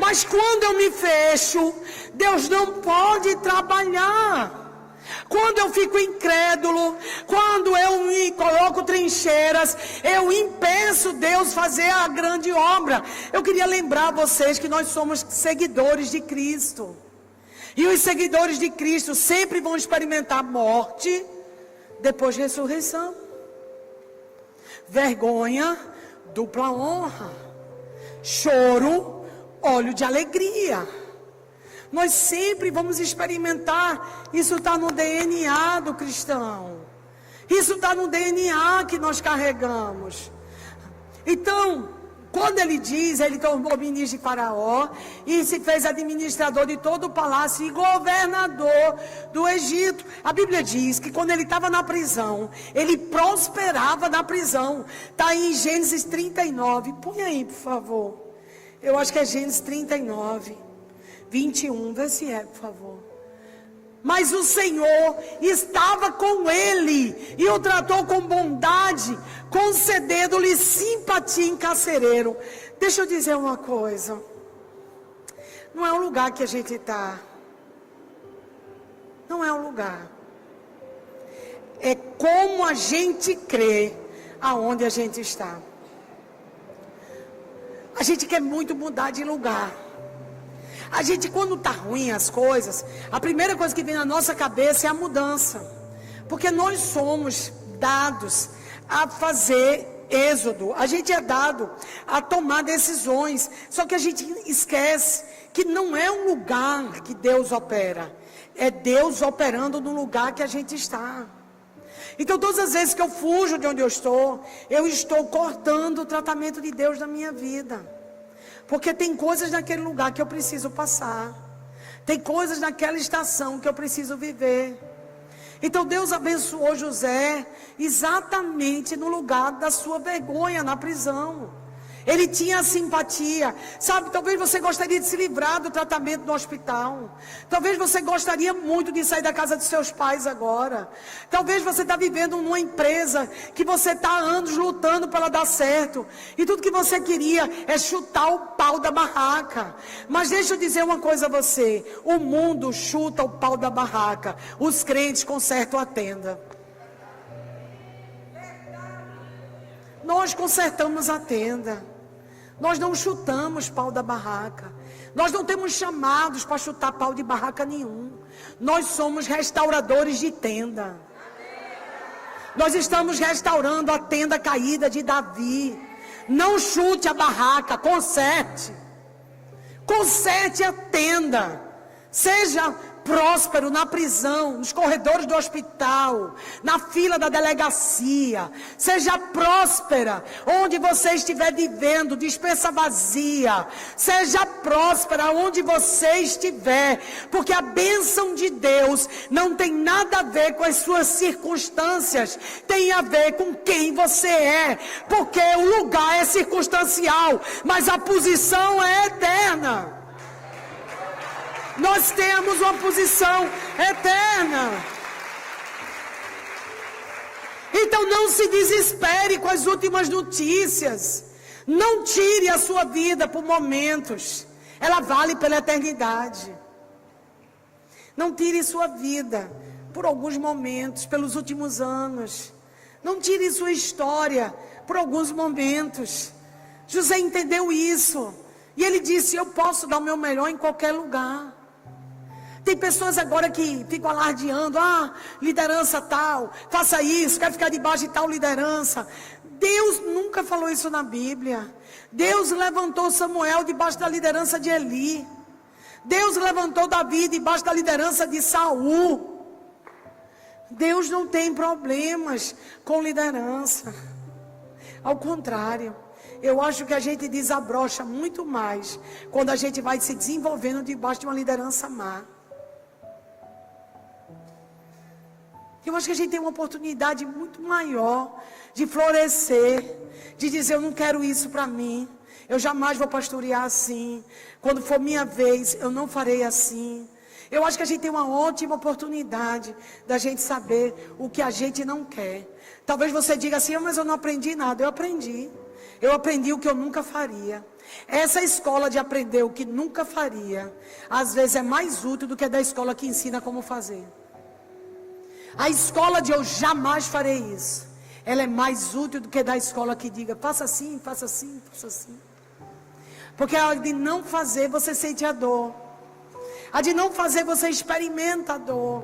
Mas quando eu me fecho, Deus não pode trabalhar. Quando eu fico incrédulo, quando eu me coloco trincheiras, eu impeço Deus fazer a grande obra. Eu queria lembrar vocês que nós somos seguidores de Cristo. E os seguidores de Cristo sempre vão experimentar morte, depois ressurreição. Vergonha, dupla honra. Choro, óleo de alegria. Nós sempre vamos experimentar. Isso está no DNA do cristão. Isso está no DNA que nós carregamos. Então, quando ele diz, ele tornou ministro de Faraó e se fez administrador de todo o palácio e governador do Egito. A Bíblia diz que quando ele estava na prisão, ele prosperava na prisão. Está em Gênesis 39. Põe aí, por favor. Eu acho que é Gênesis 39, 21. Vê se é, por favor. Mas o Senhor estava com ele e o tratou com bondade, concedendo-lhe simpatia em carcereiro. Deixa eu dizer uma coisa. Não é o lugar que a gente está. Não é o lugar. É como a gente crê aonde a gente está. A gente quer muito mudar de lugar. A gente, quando está ruim as coisas, a primeira coisa que vem na nossa cabeça é a mudança. Porque nós somos dados a fazer êxodo. A gente é dado a tomar decisões. Só que a gente esquece que não é um lugar que Deus opera. É Deus operando no lugar que a gente está. Então, todas as vezes que eu fujo de onde eu estou cortando o tratamento de Deus na minha vida. Porque tem coisas naquele lugar que eu preciso passar. Tem coisas naquela estação que eu preciso viver. Então, Deus abençoou José exatamente no lugar da sua vergonha, na prisão. Ele tinha simpatia. Sabe, talvez você gostaria de se livrar do tratamento no hospital. Talvez você gostaria muito de sair da casa dos seus pais agora. Talvez você está vivendo numa empresa que você está há anos lutando para ela dar certo. E tudo que você queria é chutar o pau da barraca. Mas deixa eu dizer uma coisa a você. O mundo chuta o pau da barraca. Os crentes consertam a tenda. Nós consertamos a tenda. Nós não chutamos pau da barraca. Nós não temos chamados para chutar pau de barraca nenhum. Nós somos restauradores de tenda. Nós estamos restaurando a tenda caída de Davi. Não chute a barraca, conserte. Conserte a tenda. Seja próspero na prisão, nos corredores do hospital, na fila da delegacia. Seja próspera onde você estiver vivendo, despensa vazia. Seja próspera onde você estiver, porque a bênção de Deus não tem nada a ver com as suas circunstâncias, tem a ver com quem você é, porque o lugar é circunstancial, mas a posição é eterna. Nós temos uma posição eterna. Então não se desespere com as últimas notícias. Não tire a sua vida por momentos. Ela vale pela eternidade. Não tire sua vida por alguns momentos, pelos últimos anos. Não tire sua história por alguns momentos. José entendeu isso. E ele disse: eu posso dar o meu melhor em qualquer lugar. Tem pessoas agora que ficam alardeando: liderança tal, faça isso, quer ficar debaixo de tal liderança. Deus nunca falou isso na Bíblia. Deus levantou Samuel debaixo da liderança de Eli. Deus levantou Davi debaixo da liderança de Saul. Deus não tem problemas com liderança. Ao contrário, eu acho que a gente desabrocha muito mais quando a gente vai se desenvolvendo debaixo de uma liderança má. Eu acho que a gente tem uma oportunidade muito maior de florescer, de dizer: eu não quero isso para mim, eu jamais vou pastorear assim, quando for minha vez eu não farei assim. Eu acho que a gente tem uma ótima oportunidade da gente saber o que a gente não quer. Talvez você diga assim: mas eu não aprendi nada. Eu aprendi o que eu nunca faria. Essa escola de aprender o que nunca faria, às vezes é mais útil do que a da escola que ensina como fazer. A escola de eu jamais farei isso, ela é mais útil do que da escola que diga: faça assim, faça assim, faça assim. Porque a hora de não fazer, você sente a dor. A de não fazer, você experimenta a dor.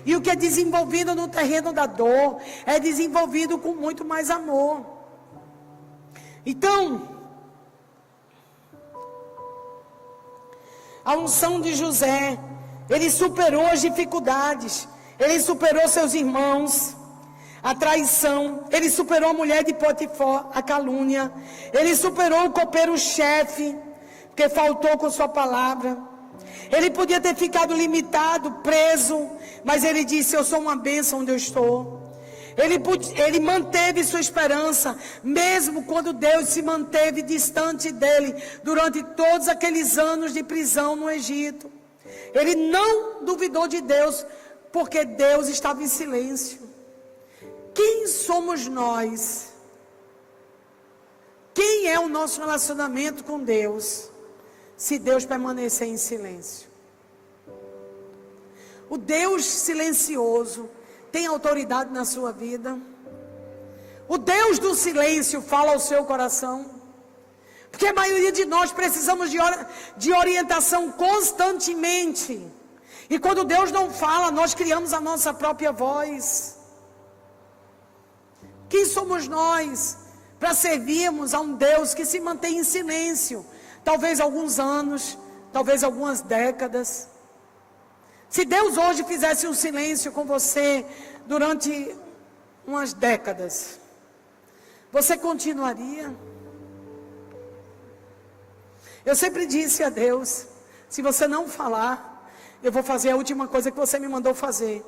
E o que é desenvolvido no terreno da dor é desenvolvido com muito mais amor. Então, a unção de José, ele superou as dificuldades. Ele superou seus irmãos, a traição. Ele superou a mulher de Potifar, a calúnia. Ele superou o copeiro-chefe, porque faltou com sua palavra. Ele podia ter ficado limitado, preso, mas ele disse: eu sou uma bênção onde eu estou. Ele manteve sua esperança, mesmo quando Deus se manteve distante dele, durante todos aqueles anos de prisão no Egito. Ele não duvidou de Deus, porque Deus estava em silêncio. Quem somos nós? Quem é o nosso relacionamento com Deus, se Deus permanecer em silêncio? O Deus silencioso tem autoridade na sua vida? O Deus do silêncio fala ao seu coração? Porque a maioria de nós precisamos de orientação constantemente. E quando Deus não fala, nós criamos a nossa própria voz. Quem somos nós para servirmos a um Deus que se mantém em silêncio? Talvez alguns anos, talvez algumas décadas. Se Deus hoje fizesse um silêncio com você durante umas décadas, você continuaria? Eu sempre disse a Deus: se você não falar, eu vou fazer a última coisa que você me mandou fazer.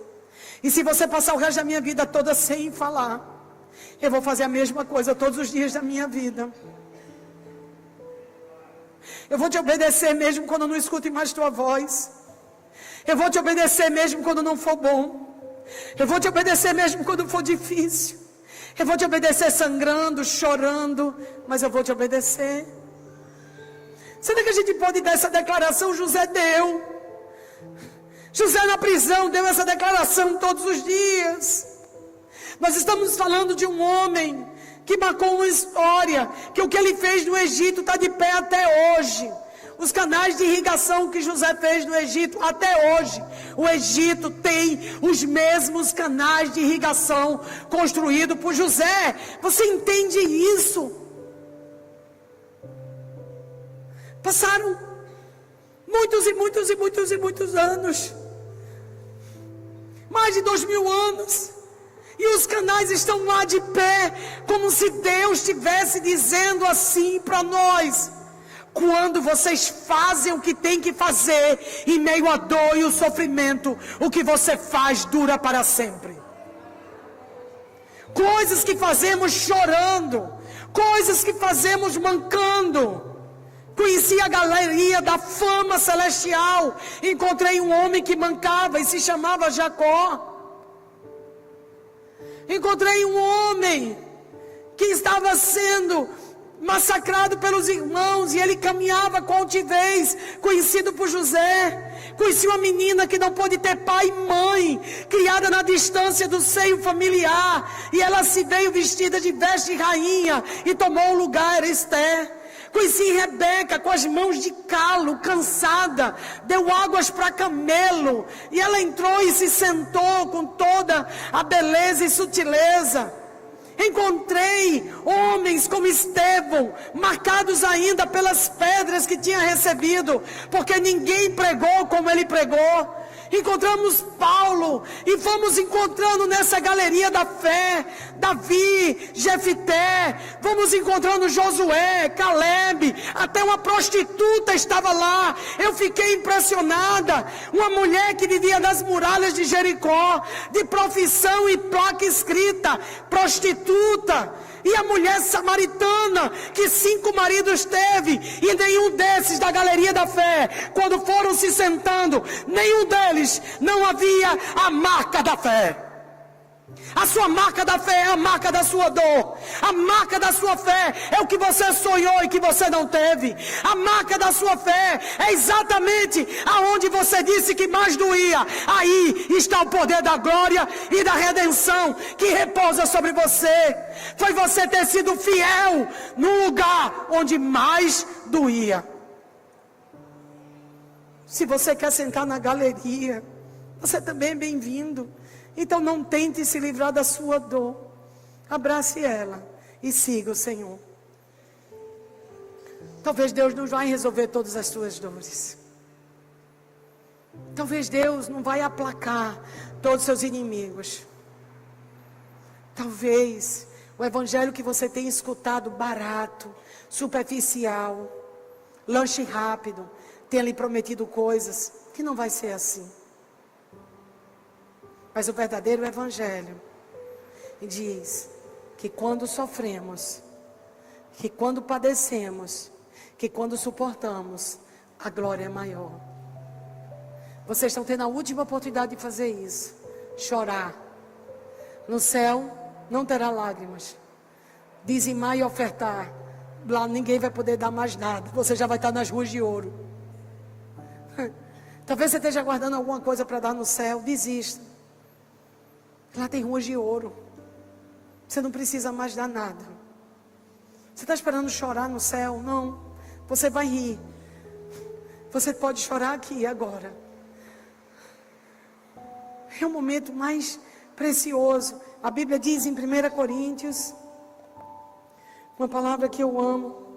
E se você passar o resto da minha vida toda sem falar, eu vou fazer a mesma coisa todos os dias da minha vida. Eu vou te obedecer mesmo quando eu não escute mais tua voz. Eu vou te obedecer mesmo quando não for bom. Eu vou te obedecer mesmo quando for difícil. Eu vou te obedecer sangrando, chorando, mas eu vou te obedecer. Será que a gente pode dar essa declaração? José deu. José na prisão deu essa declaração todos os dias. Nós estamos falando de um homem que marcou uma história, que o que ele fez no Egito está de pé até hoje. Os canais de irrigação que José fez no Egito, até hoje, o Egito tem os mesmos canais de irrigação construídos por José. Você entende isso? Passaram muitos anos. Mais de 2000 anos. E os canais estão lá de pé, como se Deus estivesse dizendo assim para nós: quando vocês fazem o que tem que fazer, em meio à dor e o sofrimento, o que você faz dura para sempre. Coisas que fazemos chorando, coisas que fazemos mancando. Conheci a galeria da fama celestial. Encontrei um homem que mancava e se chamava Jacó. Encontrei um homem que estava sendo massacrado pelos irmãos, e ele caminhava com altivez, conhecido por José. Conheci uma menina que não pôde ter pai e mãe, criada na distância do seio familiar, e ela se veio vestida de veste de rainha e tomou o lugar, era Esther. Conheci Rebeca com as mãos de calo, cansada, deu águas para camelo, e ela entrou e se sentou com toda a beleza e sutileza. Encontrei homens como Estevão, marcados ainda pelas pedras que tinha recebido, porque ninguém pregou como ele pregou. Encontramos Paulo e vamos encontrando nessa galeria da fé, Davi, Jefité, vamos encontrando Josué, Caleb, até uma prostituta estava lá. Eu fiquei impressionada, uma mulher que vivia nas muralhas de Jericó, de profissão e placa escrita, prostituta. E a mulher samaritana, que 5 maridos teve, e nenhum desses da galeria da fé, quando foram se sentando, nenhum deles não havia a marca da fé. A sua marca da fé é a marca da sua dor. A marca da sua fé é o que você sonhou e que você não teve. A marca da sua fé é exatamente aonde você disse que mais doía. Aí está o poder da glória e da redenção que repousa sobre você. Foi você ter sido fiel no lugar onde mais doía. Se você quer sentar na galeria, você também é bem-vindo. Então não tente se livrar da sua dor. Abrace ela e siga o Senhor. Talvez Deus não vai resolver todas as suas dores. Talvez Deus não vai aplacar todos os seus inimigos. Talvez o evangelho que você tem escutado barato, superficial, lanche rápido, tenha lhe prometido coisas que não vai ser assim. Mas o verdadeiro evangelho diz que quando sofremos, que quando padecemos, que quando suportamos, a glória é maior. Vocês estão tendo a última oportunidade de fazer isso. Chorar. No céu não terá lágrimas. Dizimar e ofertar. Lá ninguém vai poder dar mais nada. Você já vai estar nas ruas de ouro. Talvez você esteja guardando alguma coisa para dar no céu. Desista. Lá tem ruas de ouro. Você não precisa mais dar nada. Você está esperando chorar no céu? Não. Você vai rir. Você pode chorar aqui agora. É o momento mais precioso. A Bíblia diz em 1 Coríntios, uma palavra que eu amo.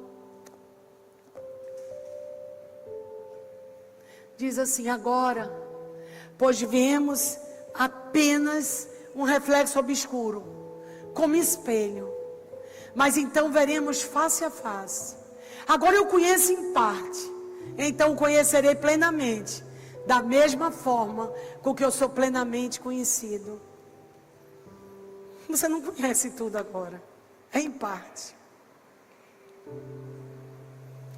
Diz assim: agora, pois vemos apenas um reflexo obscuro, como espelho, mas então veremos face a face. Agora eu conheço em parte, então conhecerei plenamente, da mesma forma com que eu sou plenamente conhecido. Você não conhece tudo agora, é em parte.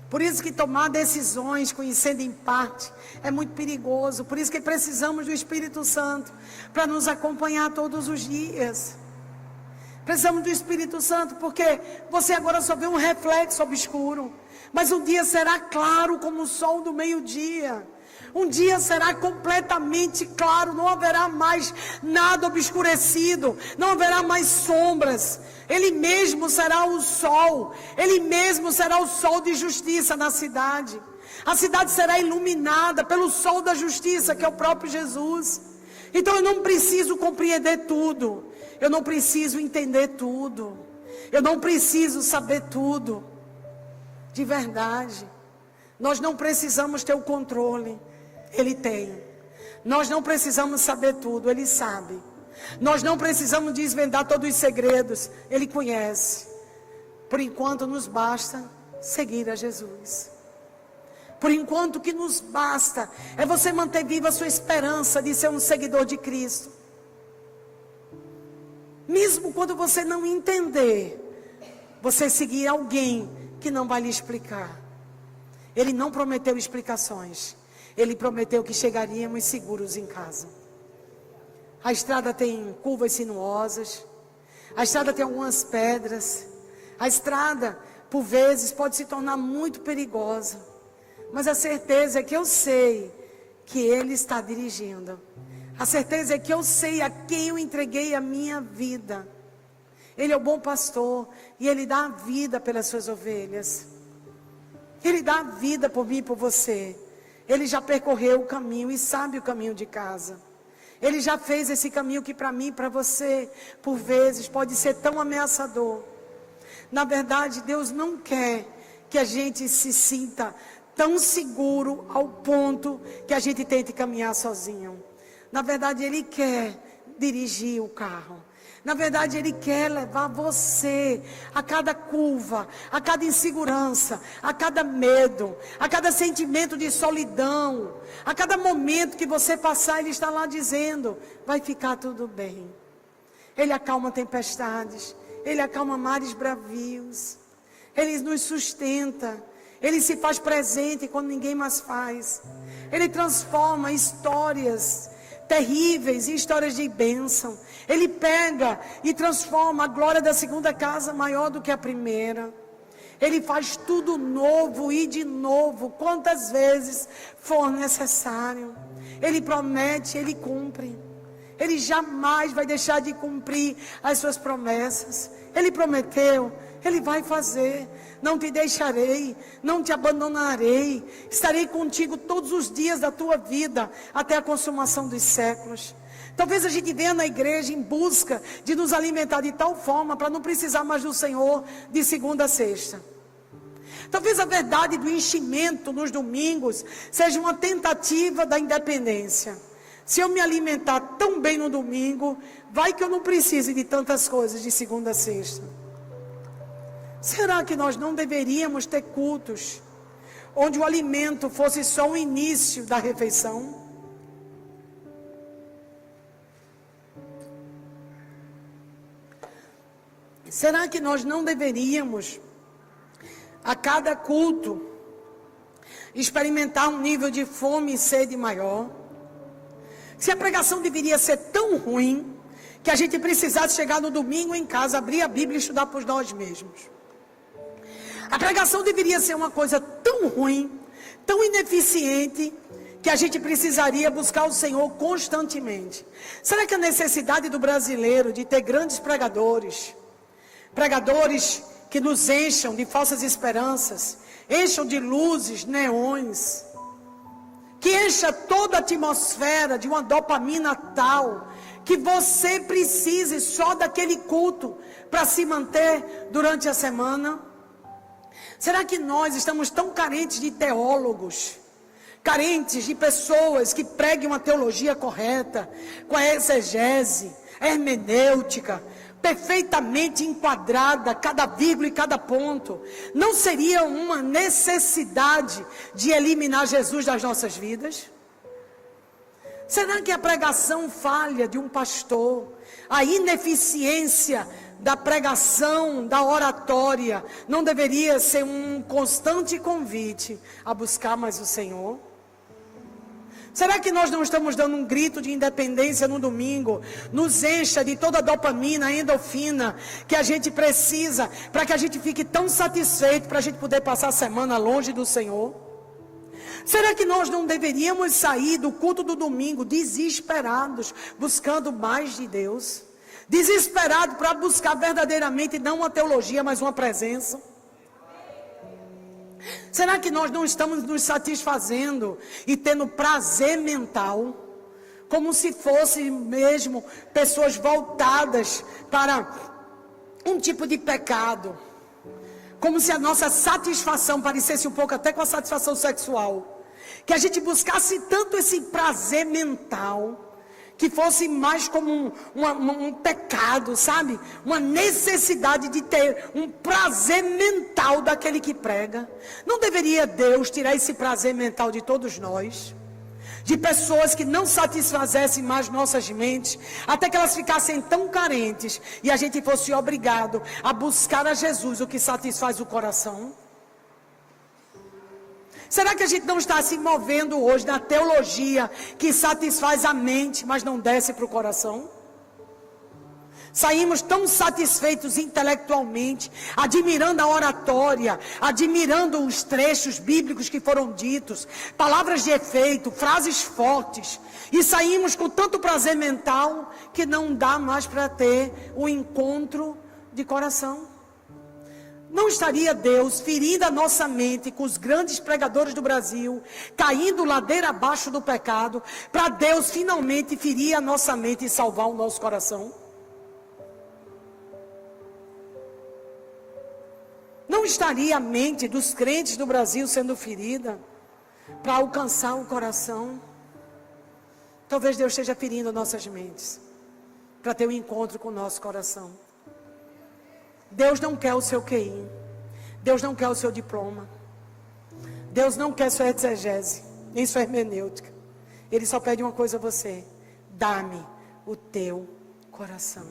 Por isso que tomar decisões conhecendo em parte é muito perigoso. Por isso que precisamos do Espírito Santo para nos acompanhar todos os dias. Precisamos do Espírito Santo porque você agora só vê um reflexo obscuro. Mas um dia será claro como o sol do meio-dia. Um dia será completamente claro, não haverá mais nada obscurecido, não haverá mais sombras. Ele mesmo será o sol, Ele mesmo será o sol de justiça na cidade. A cidade será iluminada pelo sol da justiça, que é o próprio Jesus. Então eu não preciso compreender tudo, eu não preciso entender tudo, eu não preciso saber tudo. De verdade, nós não precisamos ter o controle. Ele tem. Nós não precisamos saber tudo, Ele sabe. Nós não precisamos desvendar todos os segredos, Ele conhece. Por enquanto nos basta seguir a Jesus. Por enquanto o que nos basta é você manter viva a sua esperança de ser um seguidor de Cristo. Mesmo quando você não entender, você seguir alguém que não vai lhe explicar. Ele não prometeu explicações. Ele prometeu que chegaríamos seguros em casa. A estrada tem curvas sinuosas. A estrada tem algumas pedras. A estrada, por vezes, pode se tornar muito perigosa. Mas a certeza é que eu sei que Ele está dirigindo. A certeza é que eu sei a quem eu entreguei a minha vida. Ele é o bom pastor e Ele dá a vida pelas suas ovelhas. Ele dá a vida por mim e por você. Ele já percorreu o caminho e sabe o caminho de casa. Ele já fez esse caminho que para mim e para você, por vezes, pode ser tão ameaçador. Na verdade, Deus não quer que a gente se sinta tão seguro ao ponto que a gente tente caminhar sozinho. Na verdade, Ele quer dirigir o carro. Na verdade, Ele quer levar você a cada curva, a cada insegurança, a cada medo, a cada sentimento de solidão, a cada momento que você passar, Ele está lá dizendo, vai ficar tudo bem. Ele acalma tempestades, Ele acalma mares bravios, Ele nos sustenta, Ele se faz presente quando ninguém mais faz. Ele transforma histórias terríveis e histórias de bênção. Ele pega e transforma a glória da segunda casa maior do que a primeira. Ele faz tudo novo e de novo, quantas vezes for necessário. Ele promete, Ele cumpre. Ele jamais vai deixar de cumprir as suas promessas. Ele prometeu, Ele vai fazer. Não te deixarei, não te abandonarei. Estarei contigo todos os dias da tua vida, até a consumação dos séculos. Talvez a gente venha na igreja em busca de nos alimentar de tal forma para não precisar mais do Senhor de segunda a sexta. Talvez a verdade do enchimento nos domingos seja uma tentativa da independência. Se eu me alimentar tão bem no domingo, vai que eu não precise de tantas coisas de segunda a sexta. Será que nós não deveríamos ter cultos onde o alimento fosse só o início da refeição? Será que nós não deveríamos, a cada culto, experimentar um nível de fome e sede maior? Se a pregação deveria ser tão ruim, que a gente precisasse chegar no domingo em casa, abrir a Bíblia e estudar por nós mesmos. A pregação deveria ser uma coisa tão ruim, tão ineficiente, que a gente precisaria buscar o Senhor constantemente. Será que a necessidade do brasileiro de ter grandes pregadores que nos encham de falsas esperanças, encham de luzes, neões, que encha toda a atmosfera de uma dopamina tal, que você precise só daquele culto para se manter durante a semana? Será que nós estamos tão carentes de teólogos, carentes de pessoas que preguem uma teologia correta, com a exegese, a hermenêutica, perfeitamente enquadrada, cada vírgula e cada ponto? Não seria uma necessidade de eliminar Jesus das nossas vidas? Será que a pregação falha de um pastor, a ineficiência da pregação, da oratória, não deveria ser um constante convite a buscar mais o Senhor? Será que nós não estamos dando um grito de independência no domingo? Nos encha de toda a dopamina, a endorfina que a gente precisa, para que a gente fique tão satisfeito, para a gente poder passar a semana longe do Senhor? Será que nós não deveríamos sair do culto do domingo desesperados, buscando mais de Deus? Desesperado para buscar verdadeiramente não uma teologia, mas uma presença? Será que nós não estamos nos satisfazendo e tendo prazer mental, como se fossem mesmo pessoas voltadas para um tipo de pecado, como se a nossa satisfação parecesse um pouco até com a satisfação sexual, que a gente buscasse tanto esse prazer mental, que fosse mais como um pecado, sabe? Uma necessidade de ter um prazer mental daquele que prega. Não deveria Deus tirar esse prazer mental de todos nós? De pessoas que não satisfazessem mais nossas mentes, até que elas ficassem tão carentes, e a gente fosse obrigado a buscar a Jesus, o que satisfaz o coração? Será que a gente não está se movendo hoje na teologia que satisfaz a mente, mas não desce para o coração? Saímos tão satisfeitos intelectualmente, admirando a oratória, admirando os trechos bíblicos que foram ditos, palavras de efeito, frases fortes, e saímos com tanto prazer mental que não dá mais para ter o encontro de coração. Não estaria Deus ferindo a nossa mente com os grandes pregadores do Brasil, caindo ladeira abaixo do pecado, para Deus finalmente ferir a nossa mente e salvar o nosso coração? Não estaria a mente dos crentes do Brasil sendo ferida para alcançar o coração? Talvez Deus esteja ferindo nossas mentes para ter um encontro com o nosso coração. Deus não quer o seu QI. Deus não quer o seu diploma. Deus não quer sua exegese, nem sua hermenêutica. Ele só pede uma coisa a você: dá-me o teu coração.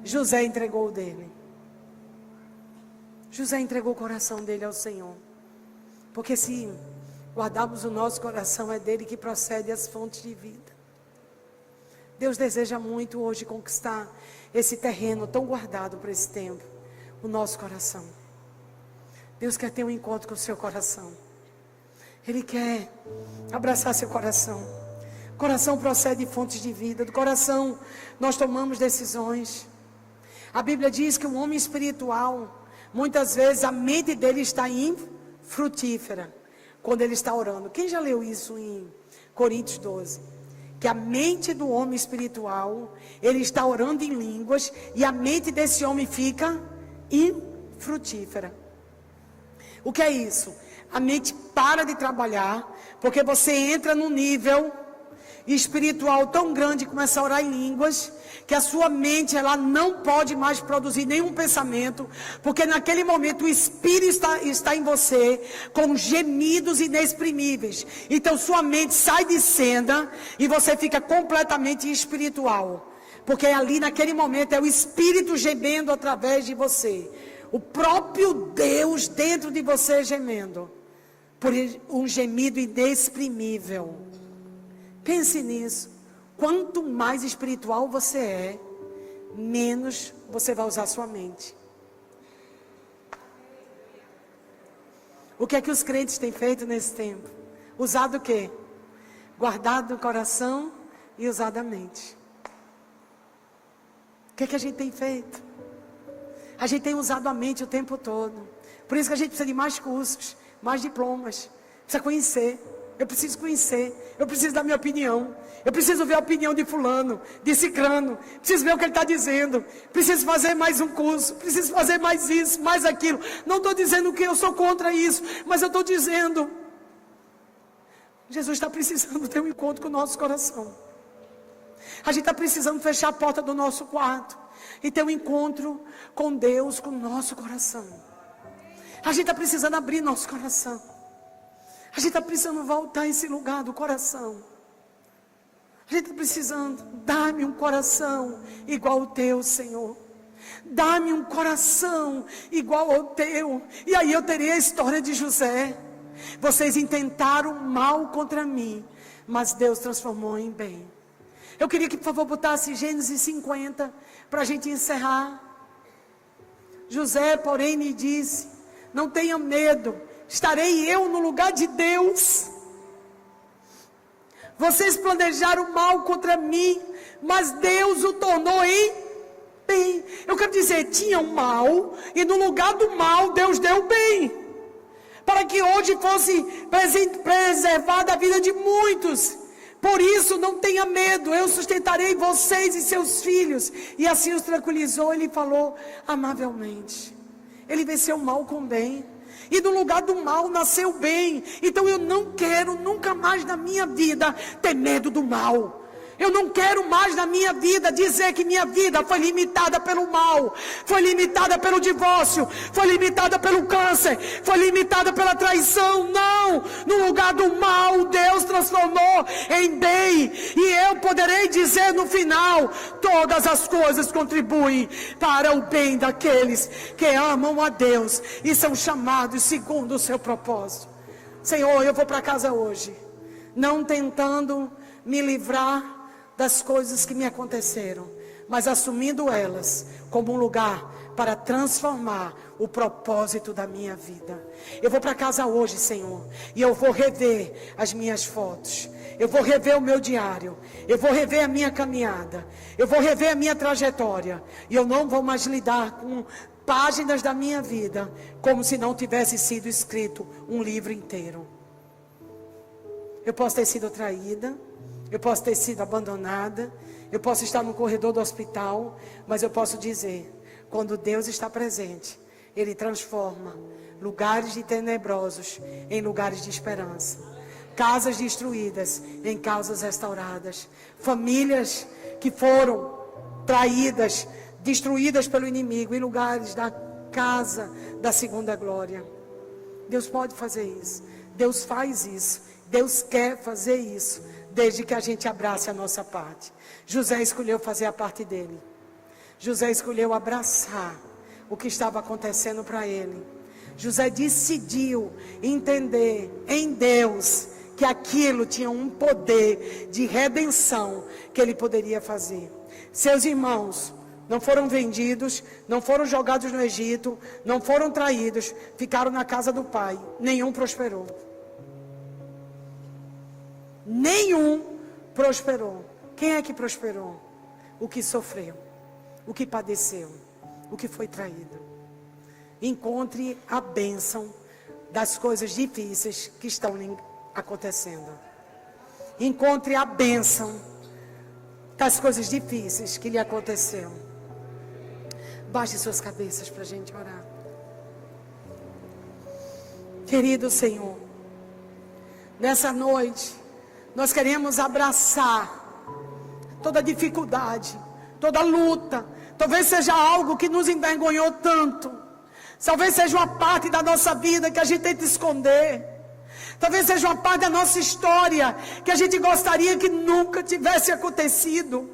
José entregou o dele. José entregou o coração dele ao Senhor. Porque se guardarmos o nosso coração, é dele que procede as fontes de vida. Deus deseja muito hoje conquistar esse terreno tão guardado para esse tempo, o nosso coração. Deus quer ter um encontro com o seu coração. Ele quer abraçar seu coração. O coração procede de fontes de vida. Do coração nós tomamos decisões. A Bíblia diz que o homem espiritual, muitas vezes a mente dele está infrutífera quando ele está orando. Quem já leu isso em Coríntios 12? Que a mente do homem espiritual, ele está orando em línguas, e a mente desse homem fica infrutífera. O que é isso? A mente para de trabalhar, porque você entra num nível espiritual tão grande, começa a orar em línguas, que a sua mente ela não pode mais produzir nenhum pensamento, porque naquele momento o Espírito está em você, com gemidos inexprimíveis. Então sua mente sai de cena e você fica completamente espiritual, porque ali naquele momento é o Espírito gemendo através de você, o próprio Deus dentro de você gemendo, por um gemido inexprimível. Pense nisso. Quanto mais espiritual você é, menos você vai usar sua mente. O que é que os crentes têm feito nesse tempo? Usado o quê? Guardado o coração e usado a mente. O que é que a gente tem feito? A gente tem usado a mente o tempo todo. Por isso que a gente precisa de mais cursos, mais diplomas. Precisa conhecer. Eu preciso conhecer, eu preciso dar minha opinião, eu preciso ver a opinião de fulano, de cicrano, preciso ver o que ele está dizendo, preciso fazer mais um curso, preciso fazer mais isso, mais aquilo. Não estou dizendo que eu sou contra isso, mas eu estou dizendo, Jesus está precisando ter um encontro com o nosso coração. A gente está precisando fechar a porta do nosso quarto e ter um encontro com Deus, com o nosso coração. A gente está precisando abrir nosso coração. A gente está precisando voltar a esse lugar do coração. A gente está precisando, dá-me um coração igual ao teu, Senhor. Dá-me um coração igual ao teu. E aí eu terei a história de José. Vocês intentaram mal contra mim, mas Deus transformou em bem. Eu queria que por favor botasse Gênesis 50 para a gente encerrar. José, porém, lhe disse: não tenha medo. Estarei eu no lugar de Deus. Vocês planejaram mal contra mim, mas Deus o tornou em bem. Eu quero dizer, tinha um mal, e no lugar do mal, Deus deu o bem. Para que hoje fosse preservada a vida de muitos. Por isso, não tenha medo, eu sustentarei vocês e seus filhos. E assim os tranquilizou, ele falou amavelmente. Ele venceu o mal com o bem. E do lugar do mal nasceu o bem. Então eu não quero nunca mais na minha vida ter medo do mal. Eu não quero mais na minha vida dizer que minha vida foi limitada pelo mal, foi limitada pelo divórcio, foi limitada pelo câncer, foi limitada pela traição. Não! No lugar do mal, Deus transformou em bem. E eu poderei dizer no final: todas as coisas contribuem para o bem daqueles que amam a Deus e são chamados segundo o seu propósito. Senhor, eu vou para casa hoje, não tentando me livrar das coisas que me aconteceram, mas assumindo elas como um lugar para transformar o propósito da minha vida. Eu vou para casa hoje, Senhor, e eu vou rever as minhas fotos, eu vou rever o meu diário, eu vou rever a minha caminhada, eu vou rever a minha trajetória, e eu não vou mais lidar com páginas da minha vida como se não tivesse sido escrito um livro inteiro. Eu posso ter sido traída, eu posso ter sido abandonada, eu posso estar no corredor do hospital, mas eu posso dizer: quando Deus está presente, Ele transforma lugares de tenebrosos em lugares de esperança, casas destruídas em casas restauradas, famílias que foram traídas, destruídas pelo inimigo, em lugares da casa da segunda glória. Deus pode fazer isso, Deus faz isso, Deus quer fazer isso, desde que a gente abrace a nossa parte. José escolheu fazer a parte dele. José escolheu abraçar o que estava acontecendo para ele. José decidiu entender em Deus que aquilo tinha um poder de redenção que ele poderia fazer. Seus irmãos não foram vendidos, não foram jogados no Egito, não foram traídos, ficaram na casa do pai. Nenhum prosperou. Nenhum prosperou. Quem é que prosperou? O que sofreu, o que padeceu, o que foi traído. Encontre a bênção das coisas difíceis que estão acontecendo. Encontre a bênção das coisas difíceis que lhe aconteceram. Baixe suas cabeças para a gente orar. Querido Senhor, nessa noite nós queremos abraçar toda dificuldade, toda luta. Talvez seja algo que nos envergonhou tanto. Talvez seja uma parte da nossa vida que a gente tenta esconder. Talvez seja uma parte da nossa história que a gente gostaria que nunca tivesse acontecido.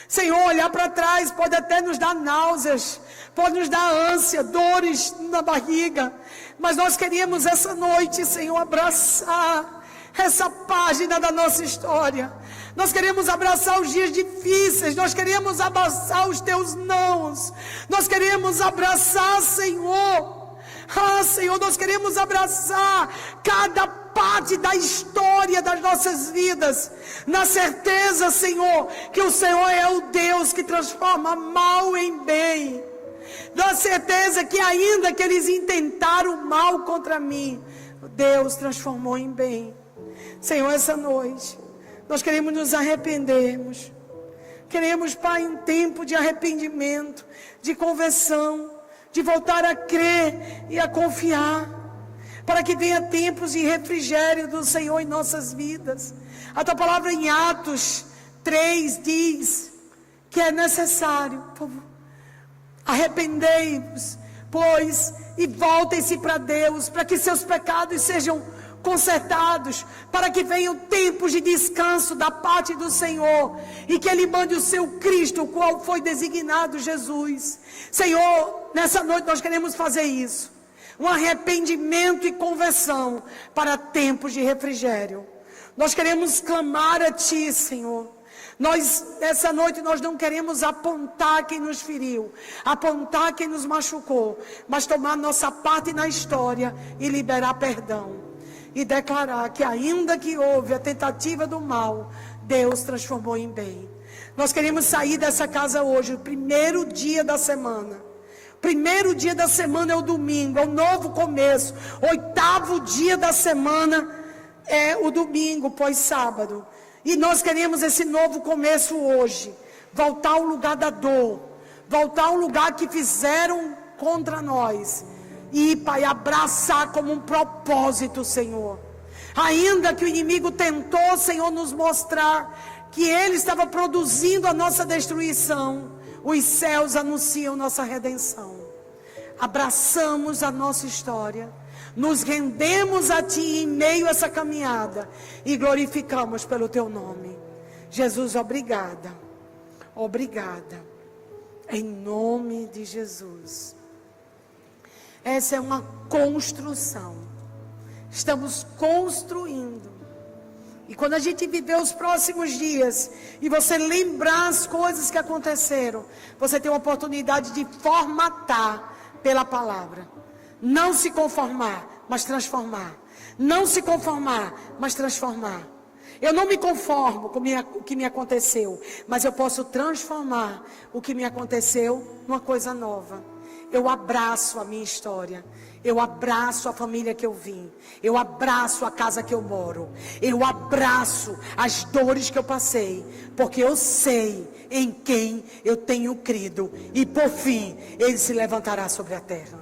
Senhor, olhar para trás pode até nos dar náuseas, pode nos dar ânsia, dores na barriga. Mas nós queríamos essa noite, Senhor, abraçar essa página da nossa história. Nós queremos abraçar os dias difíceis, nós queremos abraçar os teus nãos, nós queremos abraçar, Senhor, Senhor, nós queremos abraçar cada parte da história das nossas vidas, na certeza, Senhor, que o Senhor é o Deus que transforma mal em bem, na certeza que ainda que eles intentaram mal contra mim, Deus transformou em bem. Senhor, essa noite nós queremos nos arrependermos. Queremos, Pai, um tempo de arrependimento, de conversão, de voltar a crer e a confiar, para que venha tempos de refrigério do Senhor em nossas vidas. A tua palavra em Atos 3 diz que é necessário, arrependei-vos, pois, e voltem-se para Deus, para que seus pecados sejam consertados, para que venham tempos de descanso da parte do Senhor, e que Ele mande o seu Cristo, o qual foi designado Jesus. Senhor, nessa noite nós queremos fazer isso, um arrependimento e conversão para tempos de refrigério. Nós queremos clamar a Ti, Senhor. Nessa noite nós não queremos apontar quem nos feriu, apontar quem nos machucou, mas tomar nossa parte na história e liberar perdão. E declarar que ainda que houve a tentativa do mal, Deus transformou em bem. Nós queremos sair dessa casa hoje, o primeiro dia da semana. Primeiro dia da semana é o domingo, é o novo começo. 8º dia da semana é o domingo, pós-sábado. E nós queremos esse novo começo hoje. Voltar ao lugar da dor. Voltar ao lugar que fizeram contra nós. E, Pai, abraçar como um propósito, Senhor. Ainda que o inimigo tentou, Senhor, nos mostrar que ele estava produzindo a nossa destruição, os céus anunciam nossa redenção. Abraçamos a nossa história, nos rendemos a Ti em meio a essa caminhada e glorificamos pelo Teu nome. Jesus, obrigada, obrigada, em nome de Jesus. Essa é uma construção, estamos construindo. E quando a gente viver os próximos dias, e você lembrar as coisas que aconteceram, você tem a oportunidade de formatar pela palavra. Não se conformar, mas transformar. Não se conformar, mas transformar. Eu não me conformo com o que me aconteceu, mas eu posso transformar o que me aconteceu numa coisa nova. Eu abraço a minha história. Eu abraço a família que eu vim. Eu abraço a casa que eu moro. Eu abraço as dores que eu passei. Porque eu sei em quem eu tenho crido. E por fim, Ele se levantará sobre a terra.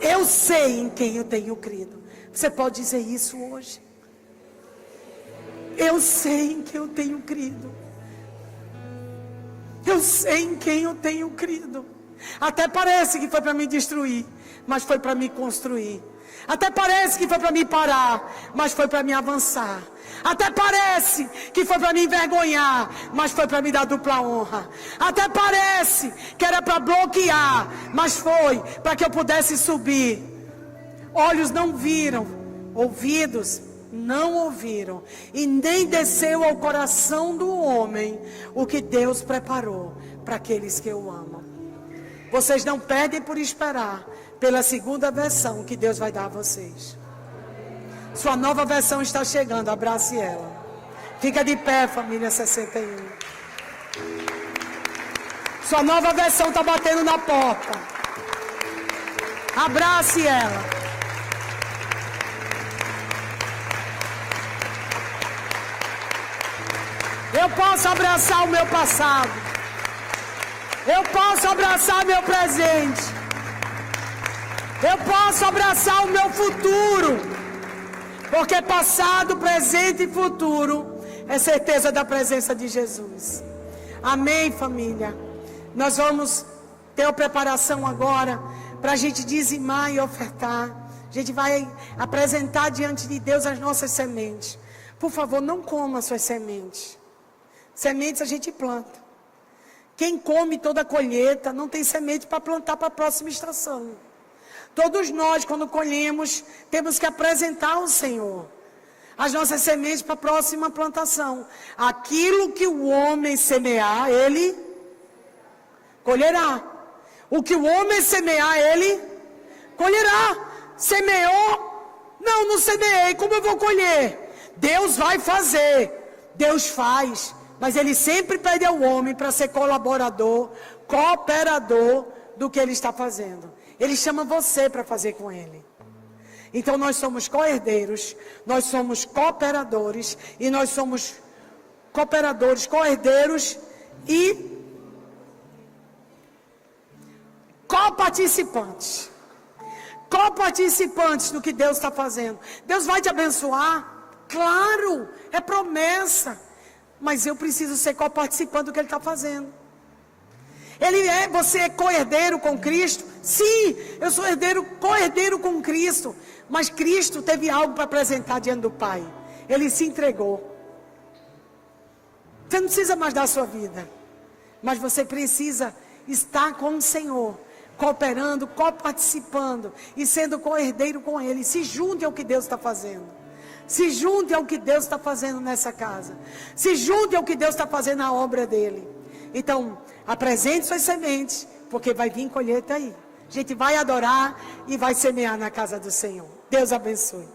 Eu sei em quem eu tenho crido. Você pode dizer isso hoje? Eu sei em quem eu tenho crido. Eu sei em quem eu tenho crido. Até parece que foi para me destruir, mas foi para me construir. Até parece que foi para me parar, mas foi para me avançar. Até parece que foi para me envergonhar, mas foi para me dar dupla honra. Até parece que era para bloquear, mas foi para que eu pudesse subir. Olhos não viram, ouvidos não ouviram, e nem desceu ao coração do homem o que Deus preparou para aqueles que o amam. Vocês não perdem por esperar pela segunda versão que Deus vai dar a vocês. Sua nova versão está chegando, abrace ela. Fica de pé, família 61. Sua nova versão está batendo na porta. Abrace ela. Eu posso abraçar o meu passado. Eu posso abraçar meu presente. Eu posso abraçar o meu futuro. Porque passado, presente e futuro é certeza da presença de Jesus. Amém, família? Nós vamos ter a preparação agora para a gente dizimar e ofertar. A gente vai apresentar diante de Deus as nossas sementes. Por favor, não coma as suas sementes. Sementes a gente planta. Quem come toda a colheita não tem semente para plantar para a próxima estação. Todos nós, quando colhemos, temos que apresentar ao Senhor as nossas sementes para a próxima plantação. Aquilo que o homem semear, ele colherá. O que o homem semear, ele colherá. Semeou? Não semeei. Como eu vou colher? Deus vai fazer. Deus faz. Mas Ele sempre pede ao homem para ser colaborador, cooperador do que Ele está fazendo. Ele chama você para fazer com Ele. Então nós somos co-herdeiros, nós somos cooperadores, e nós somos cooperadores, co-herdeiros e coparticipantes. Coparticipantes do que Deus está fazendo. Deus vai te abençoar? Claro, é promessa. Mas eu preciso ser coparticipante do que Ele está fazendo. Você é co-herdeiro com Cristo? Sim, eu sou co-herdeiro com Cristo. Mas Cristo teve algo para apresentar diante do Pai. Ele se entregou. Você não precisa mais dar a sua vida. Mas você precisa estar com o Senhor, cooperando, coparticipando e sendo co-herdeiro com Ele. Se junte ao que Deus está fazendo. Se junte ao que Deus está fazendo nessa casa. Se junte ao que Deus está fazendo na obra dEle. Então, apresente suas sementes, porque vai vir colheita aí. A gente vai adorar e vai semear na casa do Senhor. Deus abençoe.